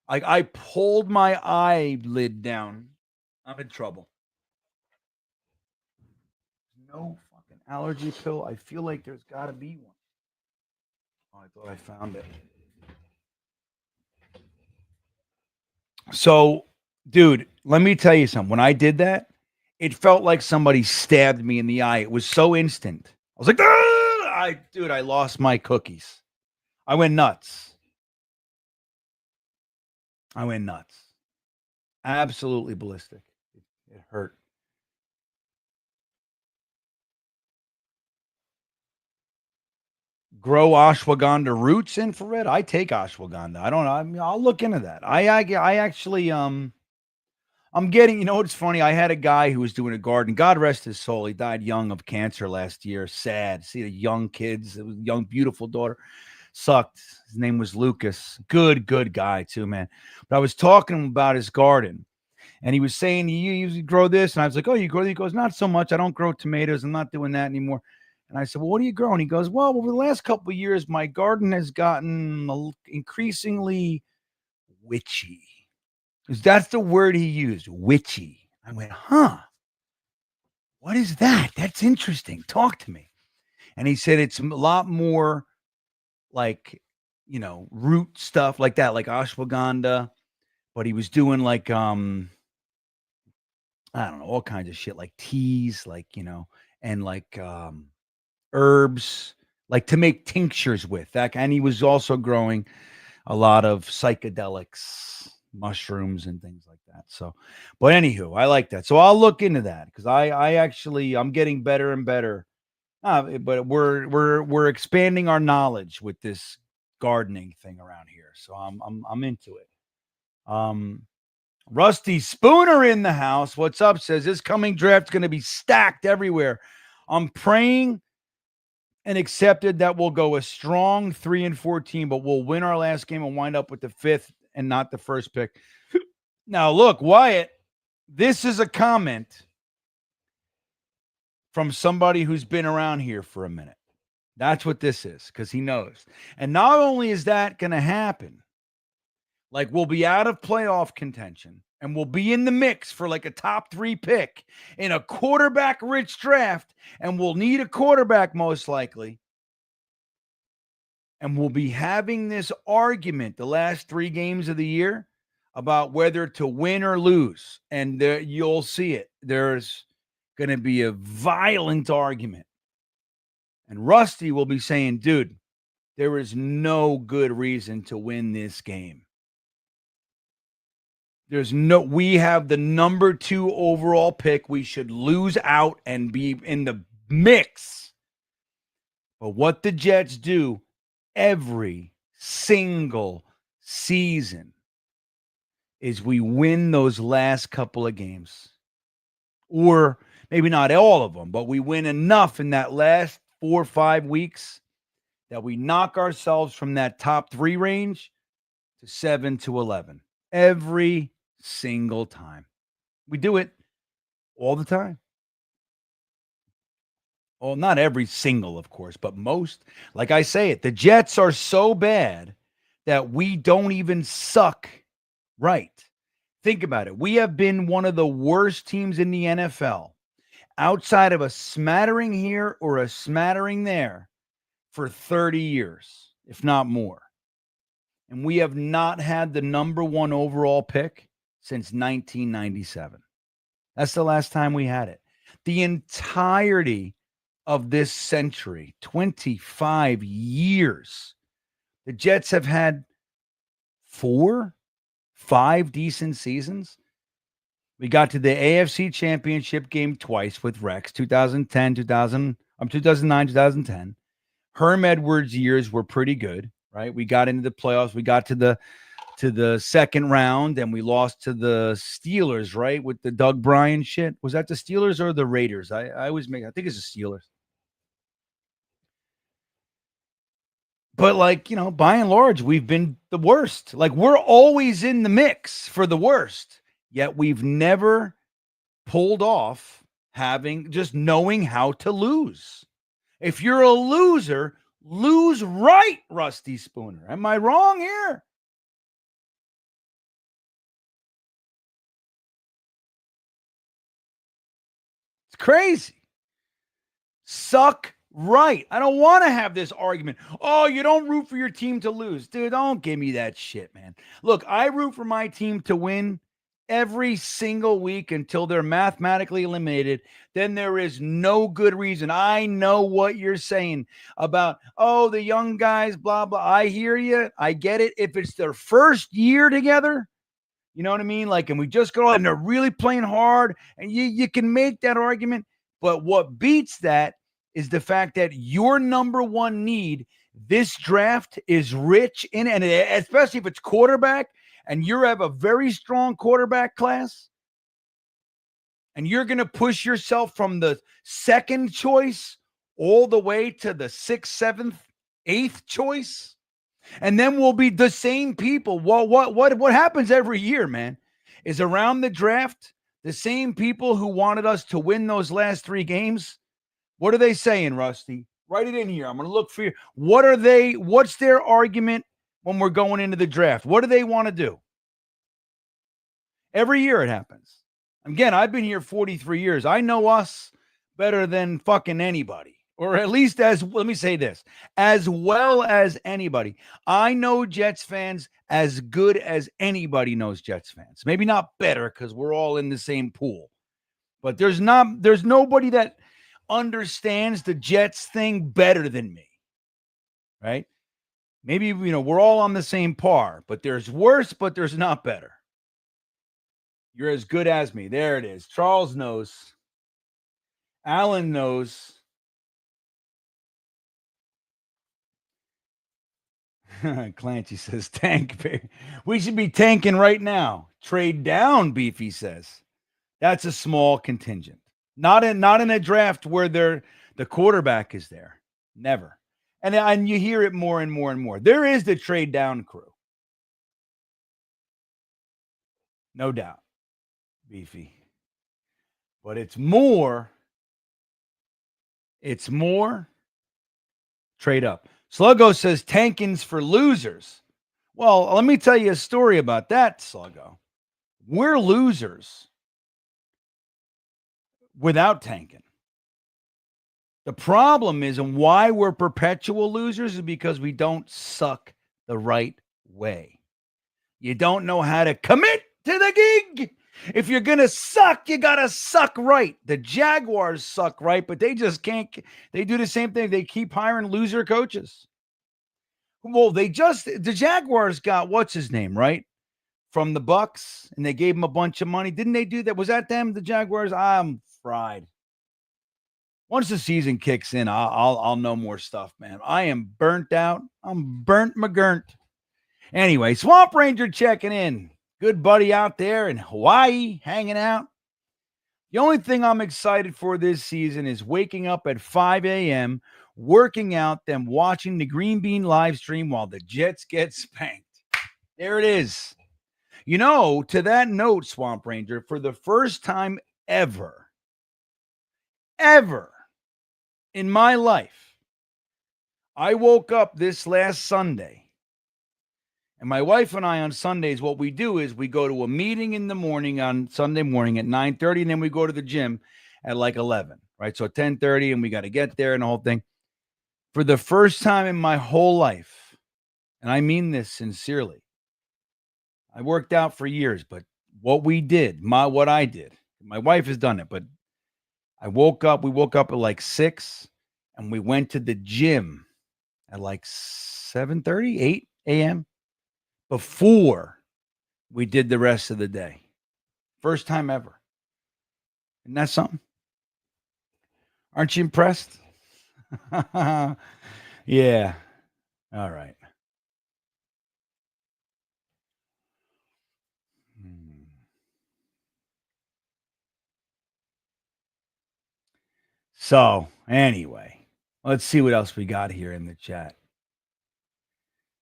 I pulled my eyelid down. I'm in trouble. No fucking allergy pill. I feel like there's got to be one. Oh, I thought I found it. So, dude, let me tell you something. When I did that, it felt like somebody stabbed me in the eye. It was so instant. I was like, I lost my cookies. I went nuts. Absolutely ballistic. It hurt. Grow ashwagandha roots infrared. I take ashwagandha. I don't know. I mean, I'll look into that. I actually I'm getting, you know what's funny? I had a guy who was doing a garden. God rest his soul. He died young of cancer last year. Sad. See the young kids, it was a young, beautiful daughter. Sucked. His name was Lucas. Good guy too, man. But I was talking about his garden. And he was saying, you grow this. And I was like, oh, you grow? He goes, not so much. I don't grow tomatoes. I'm not doing that anymore. And I said, well, what are you growing? He goes, well, over the last couple of years, my garden has gotten increasingly witchy. That's the word he used, witchy. I went, huh? What is that? That's interesting. Talk to me. And he said it's a lot more like, root stuff like that, like ashwagandha. But he was doing like, I don't know, all kinds of shit, like teas, like, and like herbs, like to make tinctures with that. And he was also growing a lot of psychedelics, mushrooms, and things like that. So, but anywho, I like that. So I'll look into that because I'm getting better and better. But we're expanding our knowledge with this gardening thing around here. So I'm into it. Rusty Spooner in the house. What's up? Says this coming draft's going to be stacked everywhere. I'm praying and accepted that we'll go a strong 3-14, but we'll win our last game and wind up with the 5th and not the first pick. Now, look, Wyatt, this is a comment from somebody who's been around here for a minute. That's what this is, because he knows. And not only is that going to happen, like we'll be out of playoff contention and we'll be in the mix for like a top 3 pick in a quarterback-rich draft, and we'll need a quarterback most likely. And we'll be having this argument the last 3 games of the year about whether to win or lose. And you'll see it. There's going to be a violent argument. And Rusty will be saying, dude, there is no good reason to win this game. We have the number 2 overall pick. We should lose out and be in the mix. But what the Jets do every single season is we win those last couple of games. Or maybe not all of them, but we win enough in that last 4 or 5 weeks that we knock ourselves from that top 3 range to 7 to 11. Every single time. We do it all the time. Well, not every single, of course, but most. Like I say it, the Jets are so bad that we don't even suck right. Think about it. We have been one of the worst teams in the NFL, outside of a smattering here or a smattering there, for 30 years, if not more. And we have not had the number 1 overall pick since 1997. That's the last time we had it. The entirety of this century, 25 years, the Jets have had 4, 5 decent seasons. We got to the AFC Championship game twice with Rex, 2009, 2010. Herm Edwards' years were pretty good, right? We got into the playoffs. We got to the second round, and we lost to the Steelers, right? With the Doug Bryan shit. Was that the Steelers or the Raiders? I think it's the Steelers. But by and large, we've been the worst. Like, we're always in the mix for the worst, yet we've never pulled off just knowing how to lose. If you're a loser, lose right, Rusty Spooner. Am I wrong here? It's crazy. Suck right. I don't want to have this argument. Oh, you don't root for your team to lose. Dude, don't give me that shit, man. Look, I root for my team to win every single week until they're mathematically eliminated. Then there is no good reason. I know what you're saying about, the young guys, blah, blah. I hear you. I get it. If it's their first year together, you know what I mean? Like, and we just go and they're really playing hard, and you can make that argument. But what beats that is the fact that your number 1 need, this draft is rich in, and especially if it's quarterback, and you have a very strong quarterback class, and you're going to push yourself from the 2nd choice all the way to the 6th, 7th, 8th choice. And then we'll be the same people. Well, what happens every year, man, is around the draft, the same people who wanted us to win those last 3 games. What are they saying, Rusty? Write it in here. I'm going to look for you. What's their argument when we're going into the draft? What do they want to do? Every year it happens. Again, I've been here 43 years. I know us better than fucking anybody. Or at least let me say this, as well as anybody. I know Jets fans as good as anybody knows Jets fans. Maybe not better because we're all in the same pool. But there's nobody that understands the Jets thing better than me. Right? Maybe, we're all on the same par, but there's worse, but there's not better. You're as good as me. There it is. Charles knows. Alan knows. Clancy says, tank. We should be tanking right now. Trade down, Beefy says. That's a small contingent. Not in a draft where the quarterback is there. Never. And you hear it more and more and more. There is the trade down crew. No doubt. Beefy. But it's more trade up. Sluggo says tanking's for losers. Well, let me tell you a story about that, Sluggo. We're losers without tanking. The problem is, and why we're perpetual losers, is because we don't suck the right way. You don't know how to commit to the gig. If you're going to suck, you got to suck right. The Jaguars suck right, but they just can't. They do the same thing. They keep hiring loser coaches. Well, the Jaguars got, what's his name, right? From the Bucks, and they gave him a bunch of money. Didn't they do that? Was that them, the Jaguars? I'm fried. Once the season kicks in, I'll know more stuff, man. I am burnt out. I'm burnt McGurnt. Anyway, Swamp Ranger checking in. Good buddy out there in Hawaii hanging out. The only thing I'm excited for this season is waking up at 5 a.m., working out, then watching the Green Bean live stream while the Jets get spanked. There it is. To that note, Swamp Ranger, for the first time ever in my life, I woke up this last Sunday. And my wife and I on Sundays, what we do is we go to a meeting in the morning on Sunday morning at 9:30, and then we go to the gym at like 11, right? So 10:30, and we got to get there and the whole thing. For the first time in my whole life, and I mean this sincerely, I worked out for years, but what I did, my wife has done it, but we woke up at like 6, and we went to the gym at like 7:30, 8 a.m. before we did the rest of the day. First time ever. Isn't that something? Aren't you impressed? Yeah. All right. So, anyway, let's see what else we got here in the chat.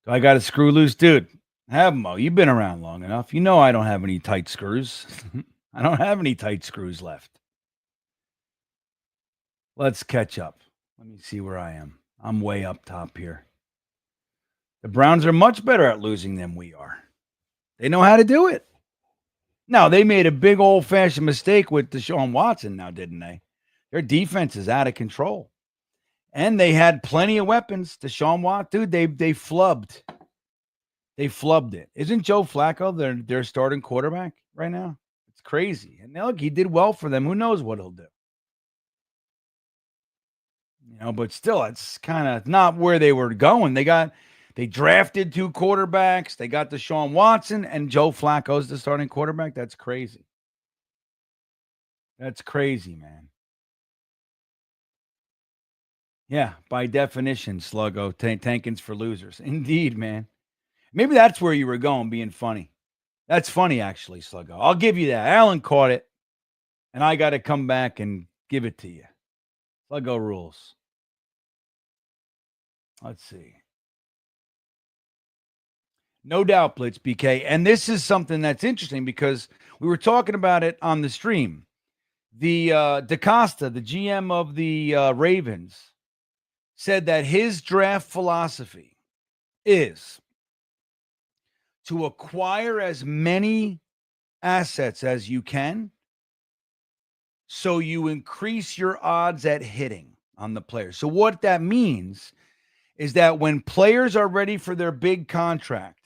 So I got a screw loose, dude. Have them, Mo. You've been around long enough. You know I don't have any tight screws. I don't have any tight screws left. Let's catch up. Let me see where I am. I'm way up top here. The Browns are much better at losing than we are. They know how to do it. Now, they made a big old-fashioned mistake with Deshaun Watson now, didn't they? Their defense is out of control. And they had plenty of weapons. Deshaun Watson, dude, they flubbed. They flubbed it. Isn't Joe Flacco their starting quarterback right now? It's crazy. And look, he did well for them. Who knows what he'll do? But still, it's kind of not where they were going. They drafted 2 quarterbacks. They got Deshaun Watson, and Joe Flacco's the starting quarterback. That's crazy. That's crazy, man. Yeah, by definition, Sluggo, tanking's for losers. Indeed, man. Maybe that's where you were going, being funny. That's funny, actually, Sluggo. I'll give you that. Alan caught it, and I got to come back and give it to you. Sluggo rules. Let's see. No doubt, Blitz BK. And this is something that's interesting because we were talking about it on the stream. The DaCosta, the GM of the Ravens, said that his draft philosophy is to acquire as many assets as you can, so you increase your odds at hitting on the players. So what that means is that when players are ready for their big contract,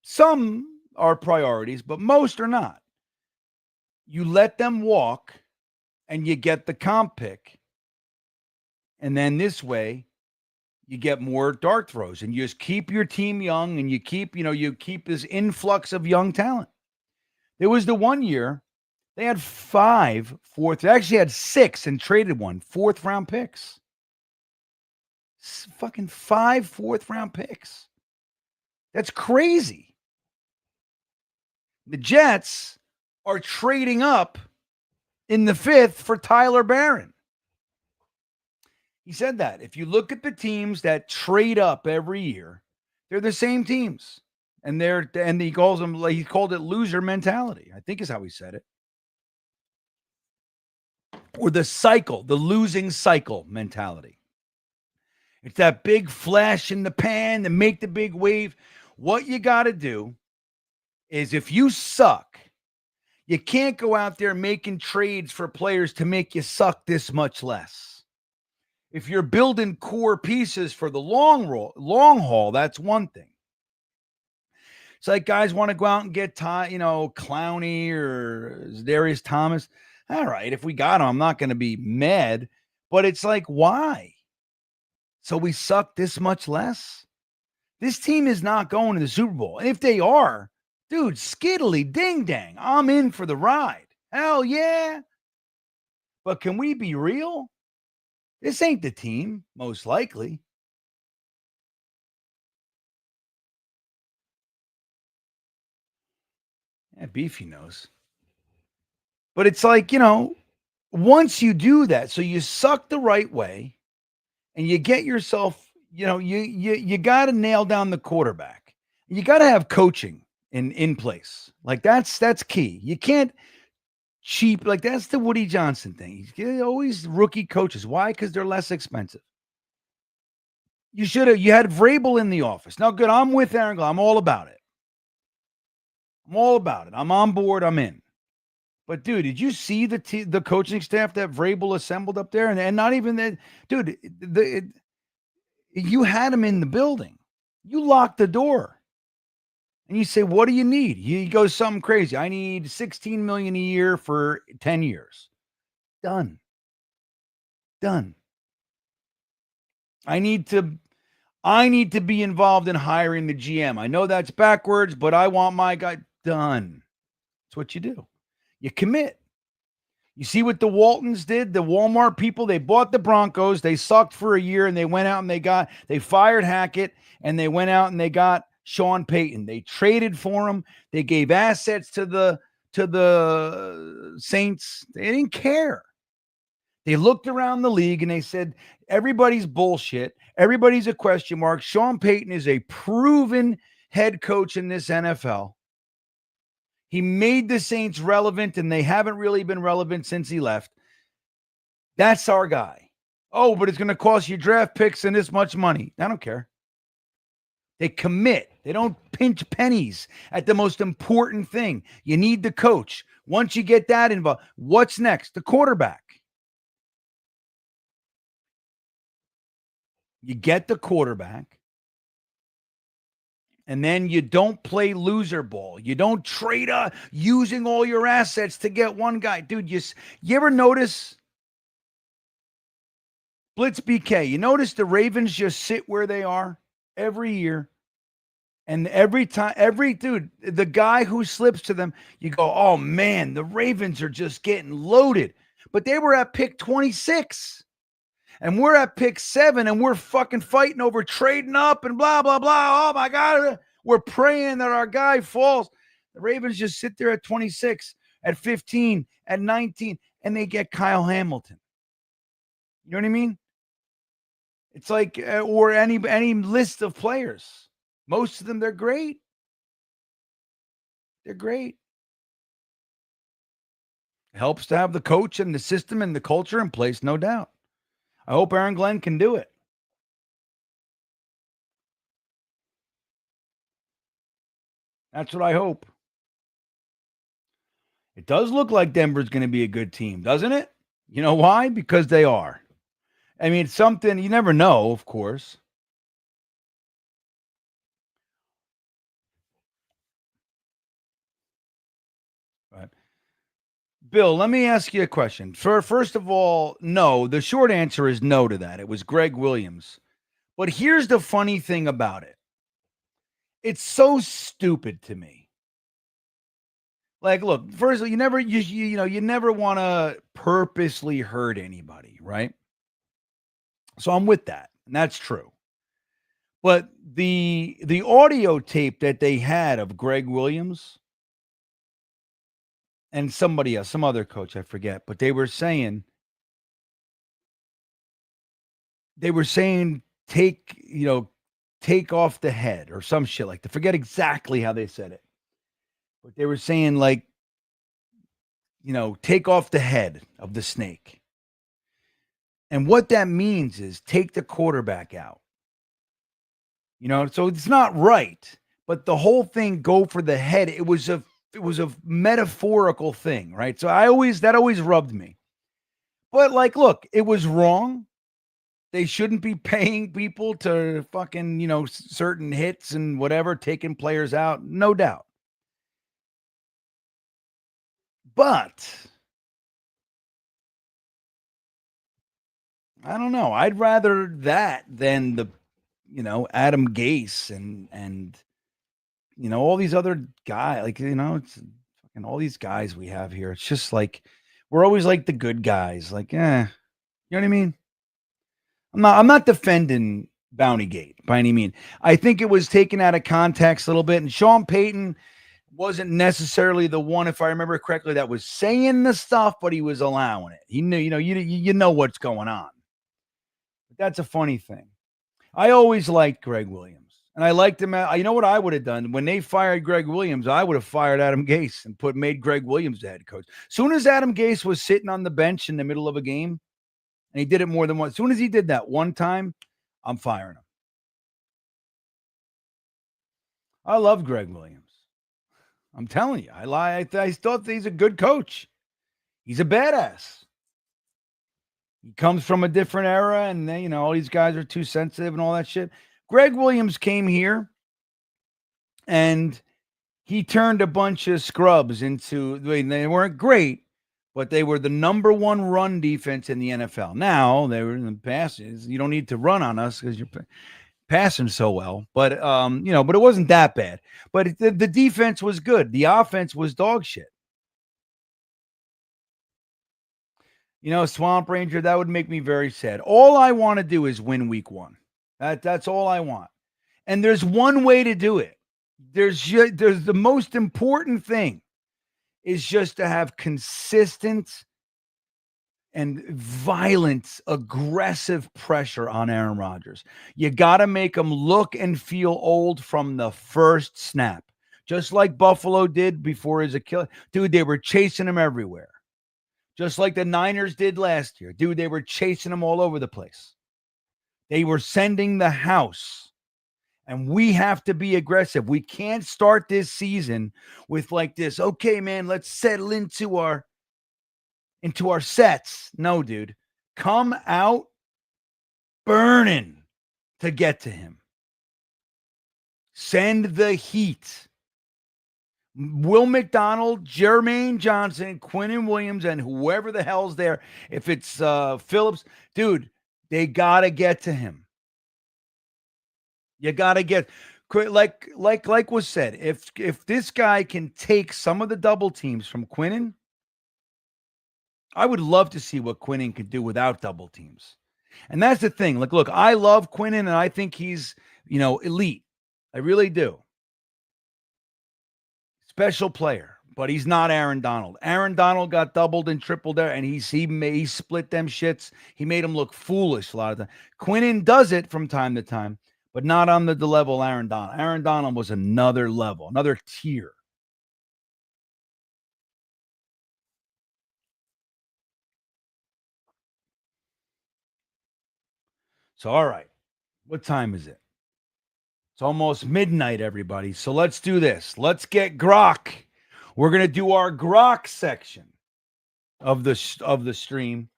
some are priorities, but most are not. You let them walk and you get the comp pick. And then this way, you get more dart throws and you just keep your team young and you keep this influx of young talent. There was the one year they had they actually had 6 and traded 1 4th-round picks. Fucking 5 4th-round picks. That's crazy. The Jets are trading up in the 5th for Tyler Barron. He said that. If you look at the teams that trade up every year, they're the same teams. And he called it loser mentality, I think is how he said it. Or the losing cycle mentality. It's that big flash in the pan to make the big wave. What you got to do is, if you suck, you can't go out there making trades for players to make you suck this much less. If you're building core pieces for the long haul, that's one thing. It's like guys want to go out and get Clowney or Darius Thomas. All right, if we got him, I'm not going to be mad. But it's like, why? So we suck this much less? This team is not going to the Super Bowl. And if they are, dude, skiddly ding dang, I'm in for the ride. Hell yeah. But can we be real? This ain't the team, most likely. Yeah, Beefy knows. But it's like, once you do that, so you suck the right way and you get yourself, you got to nail down the quarterback. You got to have coaching in place. Like that's key. You can't cheap, like that's the Woody Johnson thing. He's always rookie coaches. Why? Because they're less expensive. You had Vrabel in the office. Now, good, I'm with Aaron Glenn. I'm all about it. I'm on board. I'm in. But dude, did you see the coaching staff that Vrabel assembled up there? And not even that, dude. You had him in the building. You locked the door, and you say, "What do you need?" He goes something crazy. I need $16 million a year for 10 years. Done. I need to be involved in hiring the GM. I know that's backwards, but I want my guy. Done. That's what you do. You commit. You see what the Waltons did? The Walmart people, they bought the Broncos. They sucked for a year and they went out and they fired Hackett and they went out and they got Sean Payton. They traded for him. They gave assets to the Saints. They didn't care. They looked around the league and they said, everybody's bullshit. Everybody's a question mark. Sean Payton is a proven head coach in this NFL. He made the Saints relevant, and they haven't really been relevant since he left. That's our guy. Oh, but it's going to cost you draft picks and this much money. I don't care. They commit. They don't pinch pennies at the most important thing. You need the coach. Once you get that involved, what's next? The quarterback. You get the quarterback. And then you don't play loser ball. You don't trade using all your assets to get one guy. Dude, you ever notice Blitz BK? You notice the Ravens just sit where they are every year. And every time, the guy who slips to them, you go, oh man, the Ravens are just getting loaded. But they were at pick 26. And we're at pick 7 and we're fucking fighting over trading up and blah, blah, blah. Oh my God. We're praying that our guy falls. The Ravens just sit there at 26, at 15, at 19, and they get Kyle Hamilton. You know what I mean? It's like, or any list of players. Most of them, they're great. They're great. It helps to have the coach and the system and the culture in place, no doubt. I hope Aaron Glenn can do it. That's what I hope. It does look like Denver's going to be a good team, doesn't it? You know why? Because they are. I mean, it's something you never know, of course. But Bill, let me ask you a question. First of all, no. The short answer is no to that. It was Greg Williams. But here's the funny thing about it. It's so stupid to me. Like, look, first, you never you never want to purposely hurt anybody, right? So I'm with that, and that's true. But the audio tape that they had of Greg Williams and somebody else, some other coach, I forget, but they were saying take off the head or some shit like that. Forget exactly how they said it. But they were saying like, take off the head of the snake. And what that means is take the quarterback out. So it's not right, but the whole thing go for the head. It was a metaphorical thing, right? So that always rubbed me. But like, look, it was wrong. They shouldn't be paying people to fucking, certain hits and whatever, taking players out, no doubt. But I don't know. I'd rather that than Adam Gase and all these other guys. Like, it's fucking all these guys we have here. It's just like we're always like the good guys. Like, you know what I mean? I'm not defending Bountygate by any means. I think it was taken out of context a little bit, and Sean Payton wasn't necessarily the one, if I remember correctly, that was saying the stuff, but he was allowing it. He knew, you know what's going on. But that's a funny thing. I always liked Greg Williams, and I liked him. You know what I would have done when they fired Greg Williams? I would have fired Adam Gase and made Greg Williams the head coach. Soon as Adam Gase was sitting on the bench in the middle of a game, and he did it more than once. As soon as he did that one time, I'm firing him. I love Greg Williams. I'm telling you, I thought he's a good coach. He's a badass. He comes from a different era, and all these guys are too sensitive and all that shit. Greg Williams came here, and he turned a bunch of scrubs into. They weren't great, but they were the number one run defense in the NFL. Now they were in the passes. You don't need to run on us because you're passing so well. But but it wasn't that bad. But the defense was good. The offense was dog shit. Swamp Ranger, that would make me very sad. All I want to do is win week 1. That's all I want. And there's one way to do it. There's the most important thing is just to have consistent and violent, aggressive pressure on Aaron Rodgers. You got to make him look and feel old from the first snap, just like Buffalo did before his Achilles. Dude, they were chasing him everywhere, just like the Niners did last year. Dude, they were chasing him all over the place. They were sending the house, and we have to be aggressive. We can't start this season with like this, okay, man, let's settle into our sets. No, dude. Come out burning to get to him. Send the heat. Will McDonald, Jermaine Johnson, Quinnen Williams, and whoever the hell's there. If it's Phillips, dude, they got to get to him. You got to get like was said. If this guy can take some of the double teams from Quinnen, I would love to see what Quinnen could do without double teams. And that's the thing. Like, look, I love Quinnen, and I think he's, elite. I really do. Special player, but he's not Aaron Donald. Aaron Donald got doubled and tripled there, and he split them shits. He made him look foolish a lot of time. Quinnen does it from time to time, but not on the level Aaron Donald. Aaron Donald was another level, another tier. So, all right. What time is it? It's almost midnight, everybody. So let's do this. Let's get Grock We're going to do our Grock section of the stream.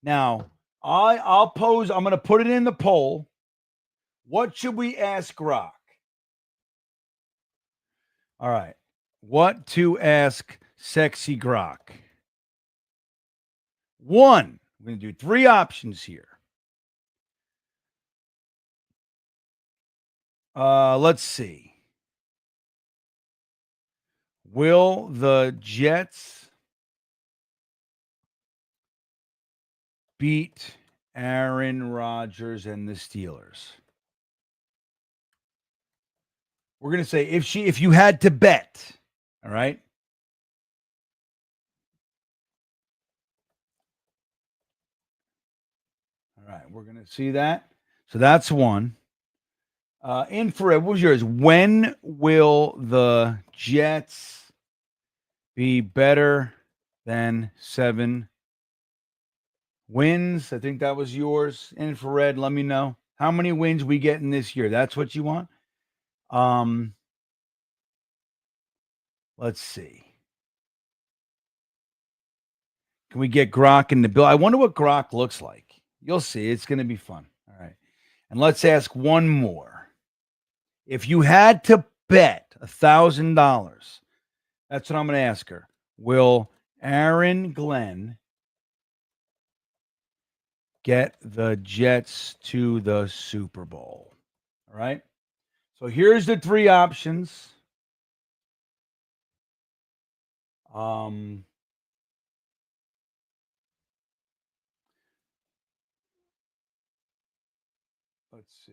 Now, I'm going to put it in the poll. What should we ask Grock? All right. What to ask Sexy Grock? 1, we're going to do 3 options here. Let's see. Will the Jets beat Aaron Rodgers and the Steelers? We're going to say if you had to bet, all right? All right, we're going to see that. So that's 1. Infrared, what was yours? When will the Jets be better than 7 wins? I think that was yours. Infrared, let me know how many wins we get in this year. That's what you want. Let's see. Can we get Grock in the bill? I wonder what Grock looks like. You'll see. It's going to be fun. All right. And let's ask one more. If you had to bet $1,000, that's what I'm going to ask her. Will Aaron Glenn get the Jets to the Super Bowl? All right. So here's the 3 options. Let's see.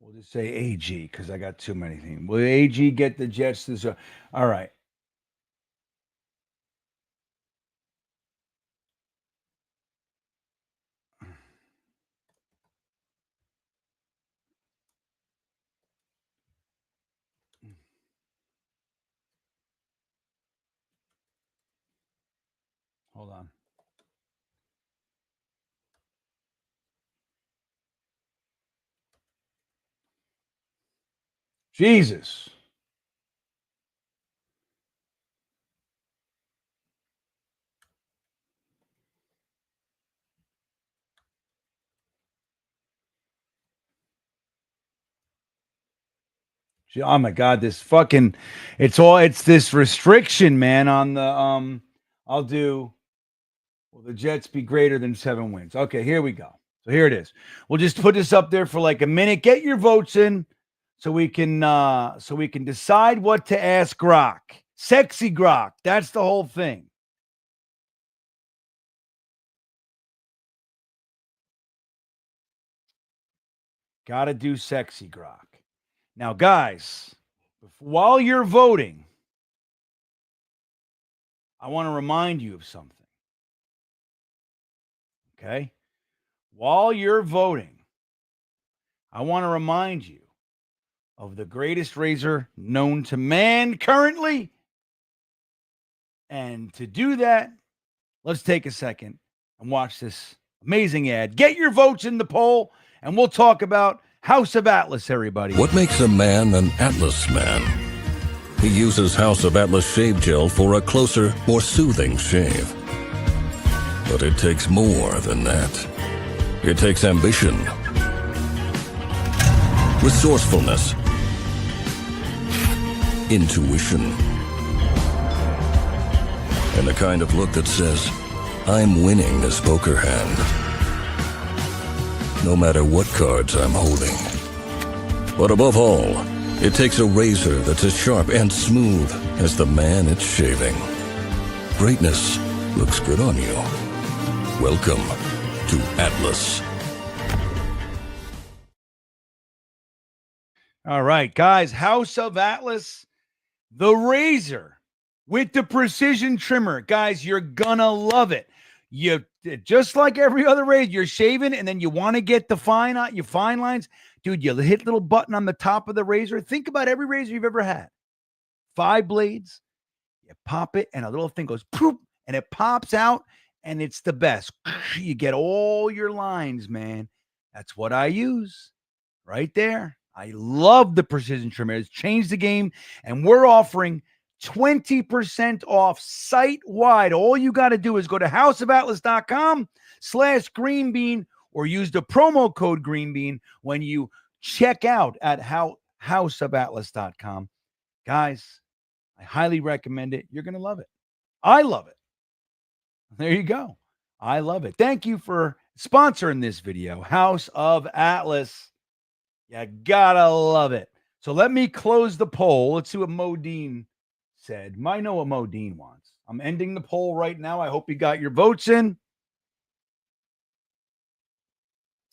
We'll just say AG because I got too many things. Will AG get the Jets to the? All right. Hold on. Jesus. Oh my God, this fucking it's this restriction, man, on the I'll do will the Jets be greater than 7 wins? Okay, here we go. So here it is. We'll just put this up there for like a minute. Get your votes in so we can decide what to ask Grock. Sexy Grock. That's the whole thing. Gotta do sexy Grock. Now, guys, while you're voting, I want to remind you of something. Okay? While you're voting, I want to remind you of the greatest razor known to man currently. And to do that, let's take a second and watch this amazing ad. Get your votes in the poll, and we'll talk about House of Atlas, everybody. What makes a man an Atlas man? He uses House of Atlas shave gel for a closer, more soothing shave. But it takes more than that. It takes ambition, resourcefulness, intuition, and the kind of look that says, I'm winning this poker hand, no matter what cards I'm holding. But above all, it takes a razor that's as sharp and smooth as the man it's shaving. Greatness looks good on you. Welcome to Atlas. All right, guys, House of Atlas, the razor with the precision trimmer. Guys, you're gonna love it. You just like every other razor, you're shaving and then you want to get the fine lines. Dude, you hit a little button on the top of the razor. Think about every razor you've ever had. 5 blades, you pop it, and a little thing goes poop, and it pops out, and it's the best. You get all your lines, man. That's what I use right there. I love the precision trimmer. It's changed the game, and we're offering 20% off site-wide. All you got to do is go to houseofatlas.com/greenbean or use the promo code greenbean when you check out at houseofatlas.com. Guys, I highly recommend it. You're going to love it. I love it. There you go. I love it. Thank you for sponsoring this video, House of Atlas. You gotta love it. So let me close the poll. Let's see what Modine said. I know what Modine wants. I'm ending the poll right now. I hope you got your votes in.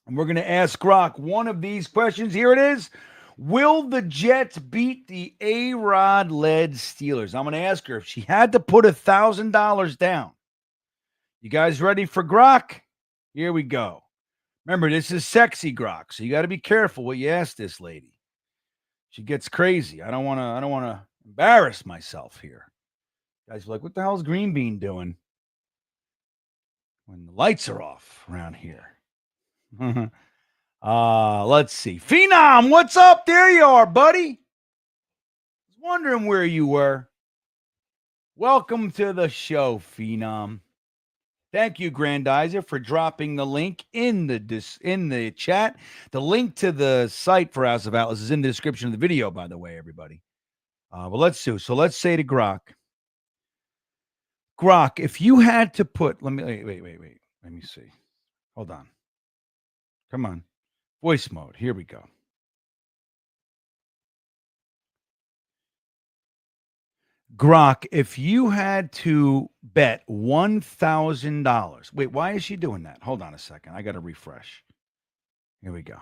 And we're going to ask Grock one of these questions. Here it is. Will the Jets beat the A-Rod-led Steelers? I'm going to ask her if she had to put $1,000 down. You guys ready for Grock? Here we go. Remember, this is sexy Grock, so you got to be careful what you ask this lady. She gets crazy. I don't want to embarrass myself here. Guys are like, what the hell is Green Bean doing when the lights are off around here? Let's see. Phenom, what's up? There you are, buddy. I was wondering where you were. Welcome to the show, Phenom. Thank you, Grandizer, for dropping the link in the chat. The link to the site for House of Atlas is in the description of the video, by the way, everybody. But let's do. So let's say to Grock. Grock, if you had to put, wait. Let me see. Hold on. Come on. Voice mode. Here we go. Grock, if you had to bet $1,000. Wait, why is she doing that? Hold on a second. I got to refresh. Here we go.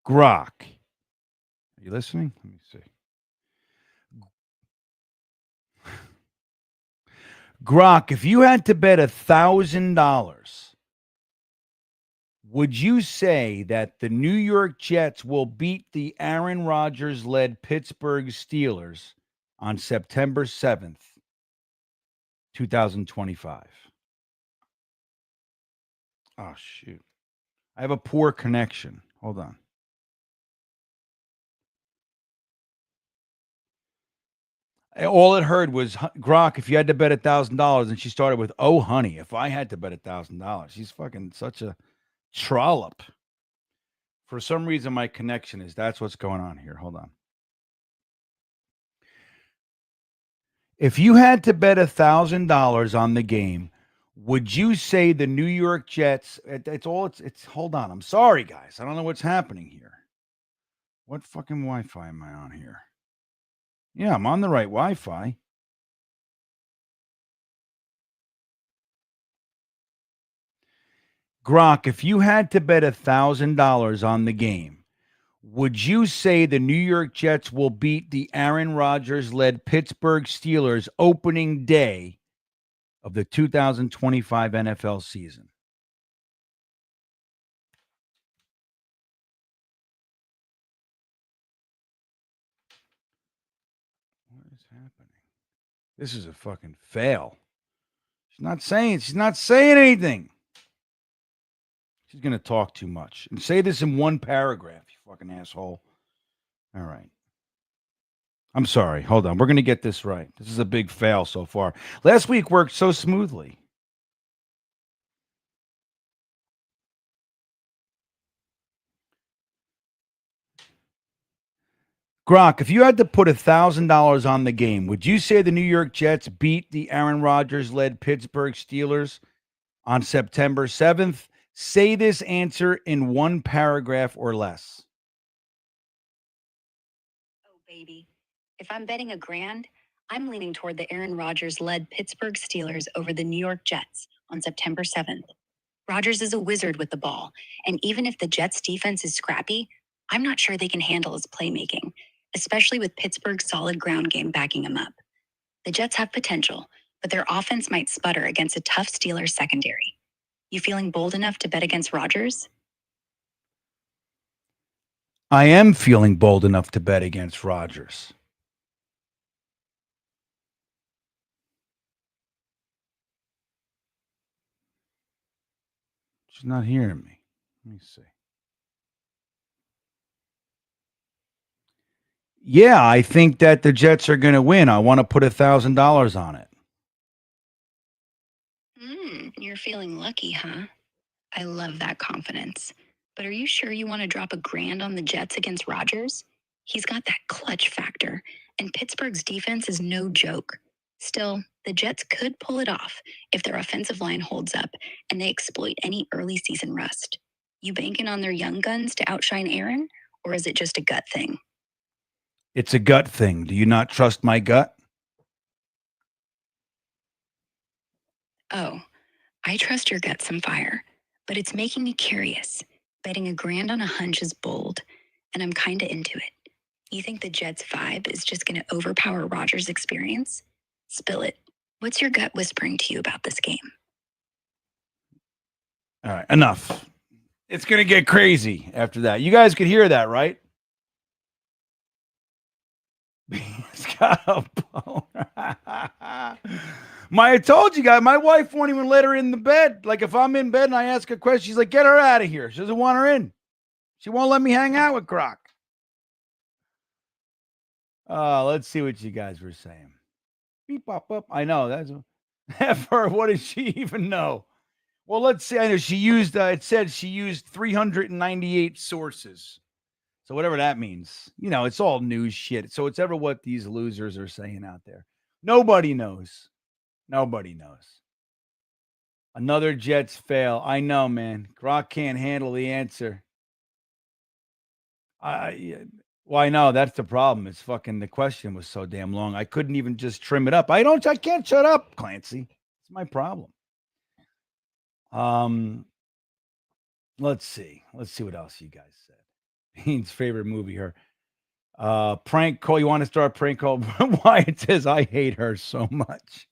Grock. Are you listening? Let me see. Grock, if you had to bet $1,000, would you say that the New York Jets will beat the Aaron Rodgers-led Pittsburgh Steelers on September 7th, 2025? Oh, shoot. I have a poor connection. Hold on. All it heard was, Grock, if you had to bet $1,000, and she started with, oh, honey, if I had to bet $1,000. She's fucking such a trollop. For some reason, my connection is, that's what's going on here. Hold on. If you had to bet $1,000 on the game, would you say the New York Jets, hold on. I'm sorry, guys. I don't know what's happening here. What fucking Wi-Fi am I on here? Yeah, I'm on the right Wi-Fi. Grock, if you had to bet $1,000 on the game, would you say the New York Jets will beat the Aaron Rodgers-led Pittsburgh Steelers opening day of the 2025 NFL season? What is happening? This is a fucking fail. She's not saying anything. She's going to talk too much. And say this in one paragraph, you fucking asshole. All right. I'm sorry. Hold on. We're going to get this right. This is a big fail so far. Last week worked so smoothly. Grock, if you had to put $1,000 on the game, would you say the New York Jets beat the Aaron Rodgers-led Pittsburgh Steelers on September 7th? Say this answer in one paragraph or less. Oh, baby. If I'm betting $1,000, I'm leaning toward the Aaron Rodgers-led Pittsburgh Steelers over the New York Jets on September 7th. Rodgers is a wizard with the ball, and even if the Jets' defense is scrappy, I'm not sure they can handle his playmaking, especially with Pittsburgh's solid ground game backing him up. The Jets have potential, but their offense might sputter against a tough Steelers secondary. You feeling bold enough to bet against Rodgers? I am feeling bold enough to bet against Rodgers. She's not hearing me. Let me see. Yeah, I think that the Jets are going to win. I want to put $1,000 on it. You're feeling lucky, huh? I love that confidence. But are you sure you want to drop $1,000 on the Jets against Rodgers? He's got that clutch factor, and Pittsburgh's defense is no joke. Still, the Jets could pull it off if their offensive line holds up and they exploit any early season rust. You banking on their young guns to outshine Aaron, or is it just a gut thing? It's a gut thing. Do you not trust my gut? Oh, I trust your gut some fire, but it's making me curious. Betting $1,000 on a hunch is bold, and I'm kinda into it. You think the Jets' vibe is just gonna overpower Rodgers' experience? Spill it. What's your gut whispering to you about this game? All right, enough. It's going to get crazy after that. You guys could hear that, right? He's got a boner. I told you guys, my wife won't even let her in the bed. Like if I'm in bed and I ask a question, she's like, get her out of here. She doesn't want her in. She won't let me hang out with Grock. Let's see what you guys were saying. Beep, pop, up. I know. That's F her. What does she even know? Well, let's see. I know she used, it said she used 398 sources. So whatever that means, it's all news shit. So it's ever what these losers are saying out there. Nobody knows. Nobody knows. Another Jets fail. I know, man. Grock can't handle the answer. Well, I know that's the problem. It's fucking the question was so damn long. I couldn't even just trim it up. I can't shut up, Clancy. It's my problem. Let's see. Let's see what else you guys said. Bean's favorite movie here. Prank call. You want to start a prank call? Wyatt says, I hate her so much.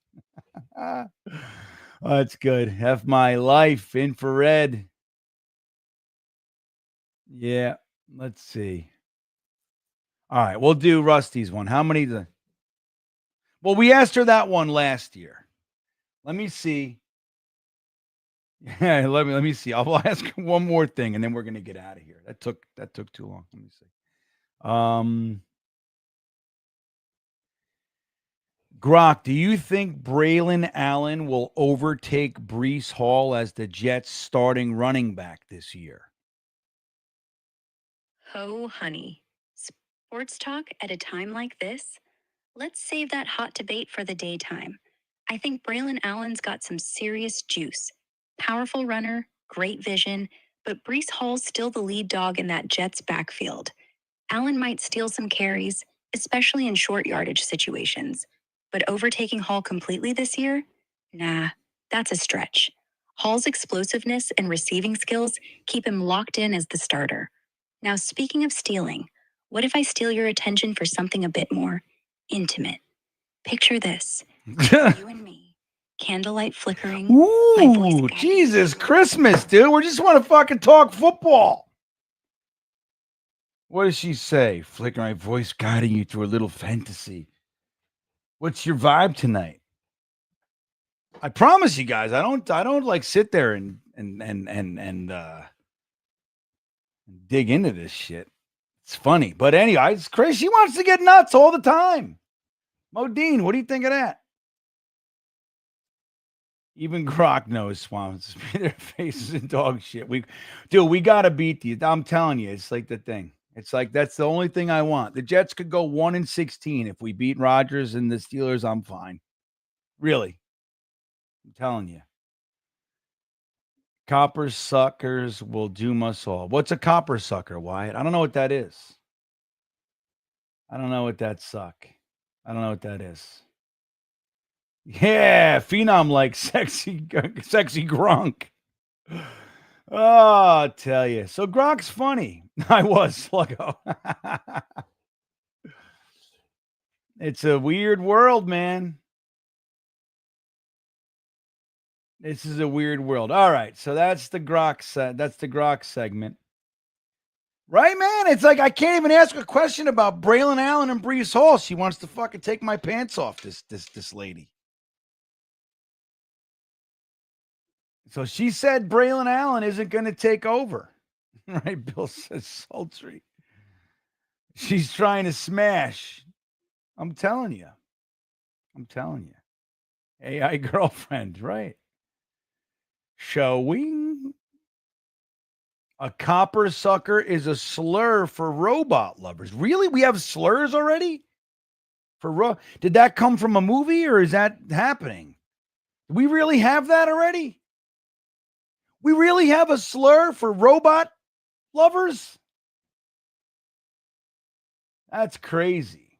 That's good. F my life. Infrared. Yeah. Let's see. All right. We'll do Rusty's one. How many? Well, we asked her that one last year. Let me see. Yeah, let me see. I'll ask one more thing and then we're gonna get out of here. That took too long. Let me see. Grock, do you think Braylon Allen will overtake Breece Hall as the Jets' starting running back this year? Oh, honey. Sports talk at a time like this? Let's save that hot debate for the daytime. I think Braylon Allen's got some serious juice. Powerful runner, great vision, but Breece Hall's still the lead dog in that Jets backfield. Allen might steal some carries, especially in short yardage situations. But overtaking Hall completely this year? Nah, that's a stretch. Hall's explosiveness and receiving skills keep him locked in as the starter. Now, speaking of stealing, what if I steal your attention for something a bit more intimate? Picture this. You and me, candlelight flickering. My voice Ooh, guiding Jesus you. Christmas, dude. We just want to fucking talk football. What does she say? Flicker my voice guiding you through a little fantasy. What's your vibe tonight? I promise you guys, I don't like sit there and dig into this shit. It's funny. But anyway, it's crazy. She wants to get nuts all the time. Modine, what do you think of that? Even Grock knows Swans. Their faces and dog shit. We gotta beat these. I'm telling you, it's like the thing. It's like that's the only thing I want. The Jets could go 1-16 if we beat Rodgers and the Steelers. I'm fine. Really, I'm telling you. Copper suckers will doom us all. What's a copper sucker, Wyatt? I don't know what that is. I don't know what that suck. I don't know what that is. Yeah, Phenom like sexy Gronk. Oh, I'll tell you. So Gronk's funny. I was Sluggo. It's a weird world, man. This is a weird world. All right, so that's the Grock segment. Right, man? It's like I can't even ask a question about Braylon Allen and Breece Hall. She wants to fucking take my pants off, this lady. So she said Braylon Allen isn't going to take over. Right? Bill says sultry. She's trying to smash. I'm telling you. AI girlfriend, right? Showing. A copper sucker is a slur for robot lovers. Really? We have slurs already? Did that come from a movie or is that happening? Do we really have that already? We really have a slur for robot lovers? That's crazy.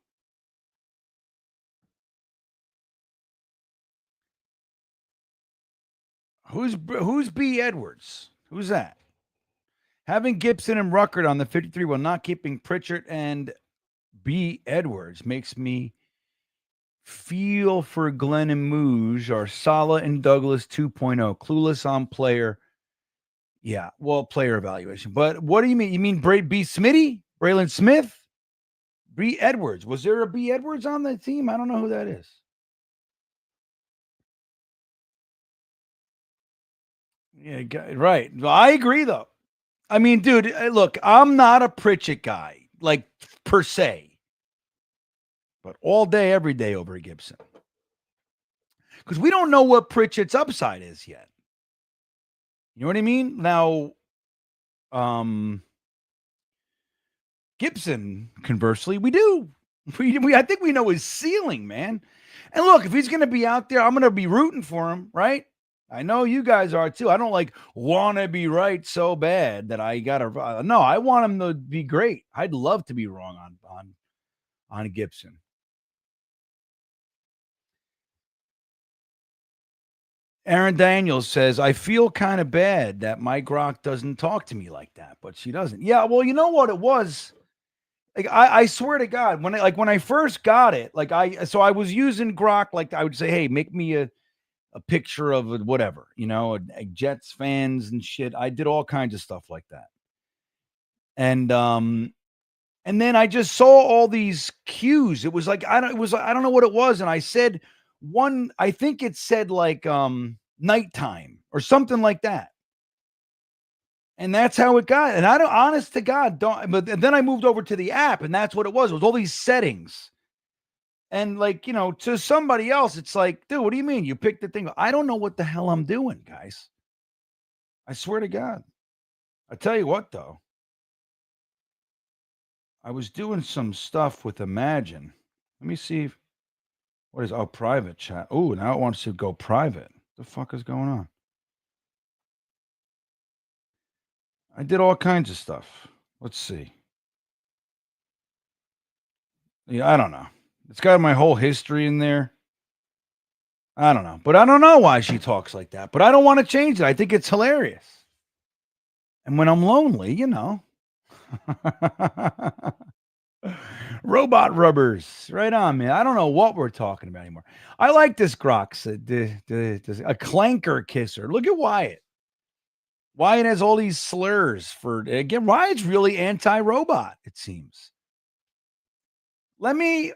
Who's B. Edwards? Who's that? Having Gibson and Ruckert on the 53 while not keeping Pritchard and B. Edwards makes me feel for Glenn and Mooj or Sala and Douglas 2.0. Clueless on player. Yeah, well, player evaluation. But what do you mean? You mean B. Smitty? Braylon Smith? B. Edwards. Was there a B. Edwards on the team? I don't know who that is. Yeah, right. Well, I agree, though. I mean, dude, look, I'm not a Pritchett guy, like, per se. But all day, every day over Gibson. Because we don't know what Pritchett's upside is yet. You know what I mean? Now, Gibson, conversely, we do. I think we know his ceiling, man. And look, if he's going to be out there, I'm going to be rooting for him, right? I know you guys are too. I don't want to be right so bad that I got to. No, I want him to be great. I'd love to be wrong on Gibson. Aaron Daniels says, I feel kind of bad that my Grock doesn't talk to me like that, but she doesn't. Yeah, well, you know what it was? Like, I swear to God, when I first got it, I was using Grock, like I would say, hey, make me a picture of whatever, a Jets fans and shit. I did all kinds of stuff like that. And then I just saw all these cues. It was like, I don't know what it was. And I said I think it said nighttime or something like that. And that's how it got. And I don't, honest to God, but then I moved over to the app and that's what it was. It was all these settings. And to somebody else, it's like, dude, what do you mean? You picked the thing. I don't know what the hell I'm doing, guys. I swear to God. I tell you what, though. I was doing some stuff with Imagine. Let me see. Private chat. Oh, now it wants to go private. What the fuck is going on? I did all kinds of stuff. Let's see. Yeah, I don't know. It's got my whole history in there. I don't know. But I don't know why she talks like that. But I don't want to change it. I think it's hilarious. And when I'm lonely, Robot rubbers. Right on, man. I don't know what we're talking about anymore. I like this Grock. A clanker kisser. Look at Wyatt. Wyatt has all these slurs Wyatt's really anti-robot, it seems. Let me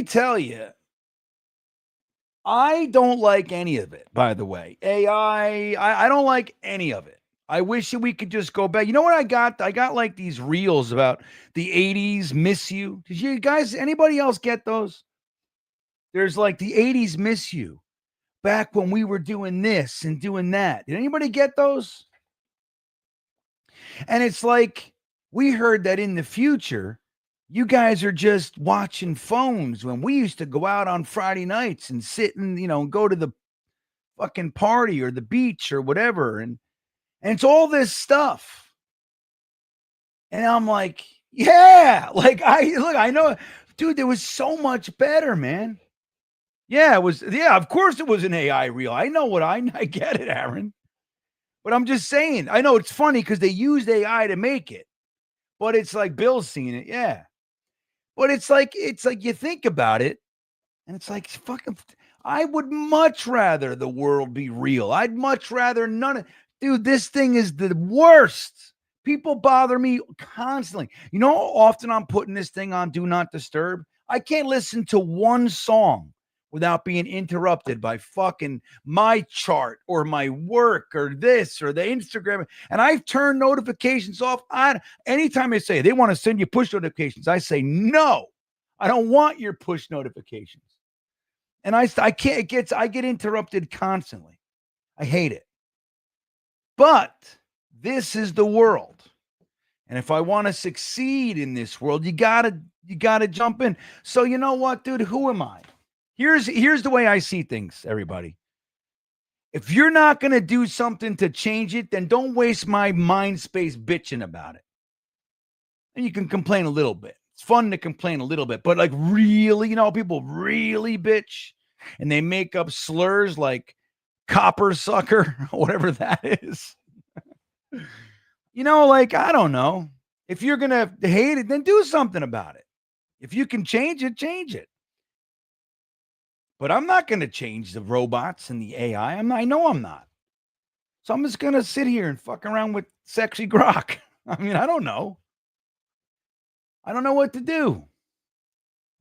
tell you, I don't like any of it, by the way. AI, I don't like any of it. I wish that we could just go back. You know what I got? I got like these reels about the 80s miss you. Did you guys, anybody else get those? There's like the 80s miss you. Back when we were doing this and doing that. Did anybody get those? And it's like, we heard that in the future, you guys are just watching phones when we used to go out on Friday nights and sit and, go to the fucking party or the beach or whatever. And it's all this stuff. And I'm like, yeah, I know, dude, it was so much better, man. Yeah, it was. Yeah, of course it was an AI reel. I know what I get it, Aaron. But I'm just saying, I know it's funny because they used AI to make it, but it's like Bill's seen it. Yeah. But it's like you think about it and it's like, fucking, I would much rather the world be real. I'd much rather dude, this thing is the worst. People bother me constantly. You know how often I'm putting this thing on Do Not Disturb? I can't listen to one song without being interrupted by fucking my chart or my work or this or the Instagram. And I've turned notifications off. Anytime I say they want to send you push notifications, I say, no, I don't want your push notifications. And I can't, I get interrupted constantly. I hate it. But this is the world. And if I want to succeed in this world, you gotta jump in. So you know what, dude? Who am I? Here's the way I see things, everybody. If you're not going to do something to change it, then don't waste my mind space bitching about it. And you can complain a little bit. It's fun to complain a little bit, but like really, people really bitch and they make up slurs like copper sucker, whatever that is. Like, I don't know. If you're going to hate it, then do something about it. If you can change it, change it. But I'm not going to change the robots and the AI. I know I'm not. So I'm just going to sit here and fuck around with sexy Grock. I mean, I don't know. I don't know what to do.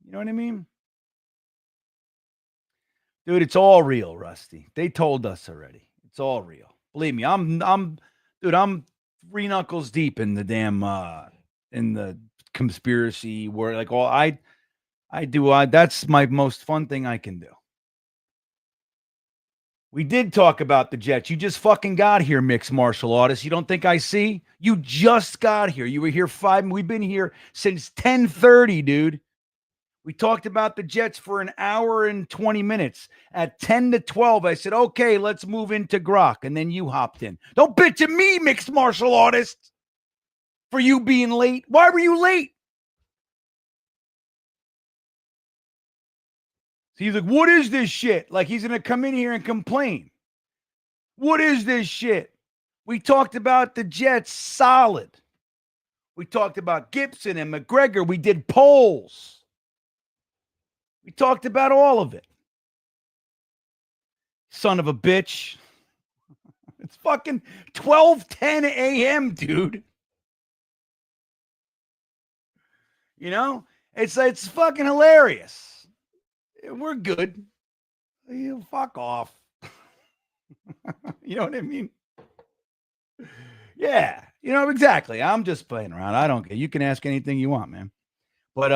You know what I mean? Dude, it's all real, Rusty. They told us already. It's all real. Believe me, I'm three knuckles deep in the damn in the conspiracy where like all I do that's my most fun thing I can do. We did talk about the Jets. You just fucking got here, mixed martial artist. You don't think I see? You just got here. You were here we've been here since 10:30, dude. We talked about the Jets for an hour and 20 minutes. At 10 to 12, I said, okay, let's move into Grock. And then you hopped in. Don't bitch at me, mixed martial artist, for you being late. Why were you late? So he's like, what is this shit? Like he's going to come in here and complain. What is this shit? We talked about the Jets solid. We talked about Gibson and McGregor. We did polls. We talked about all of it. Son of a bitch. It's fucking 12:10 a.m., dude. It's fucking hilarious. We're good. You fuck off. You know what I mean? Yeah. Exactly. I'm just playing around. I don't care. You can ask anything you want, man. But,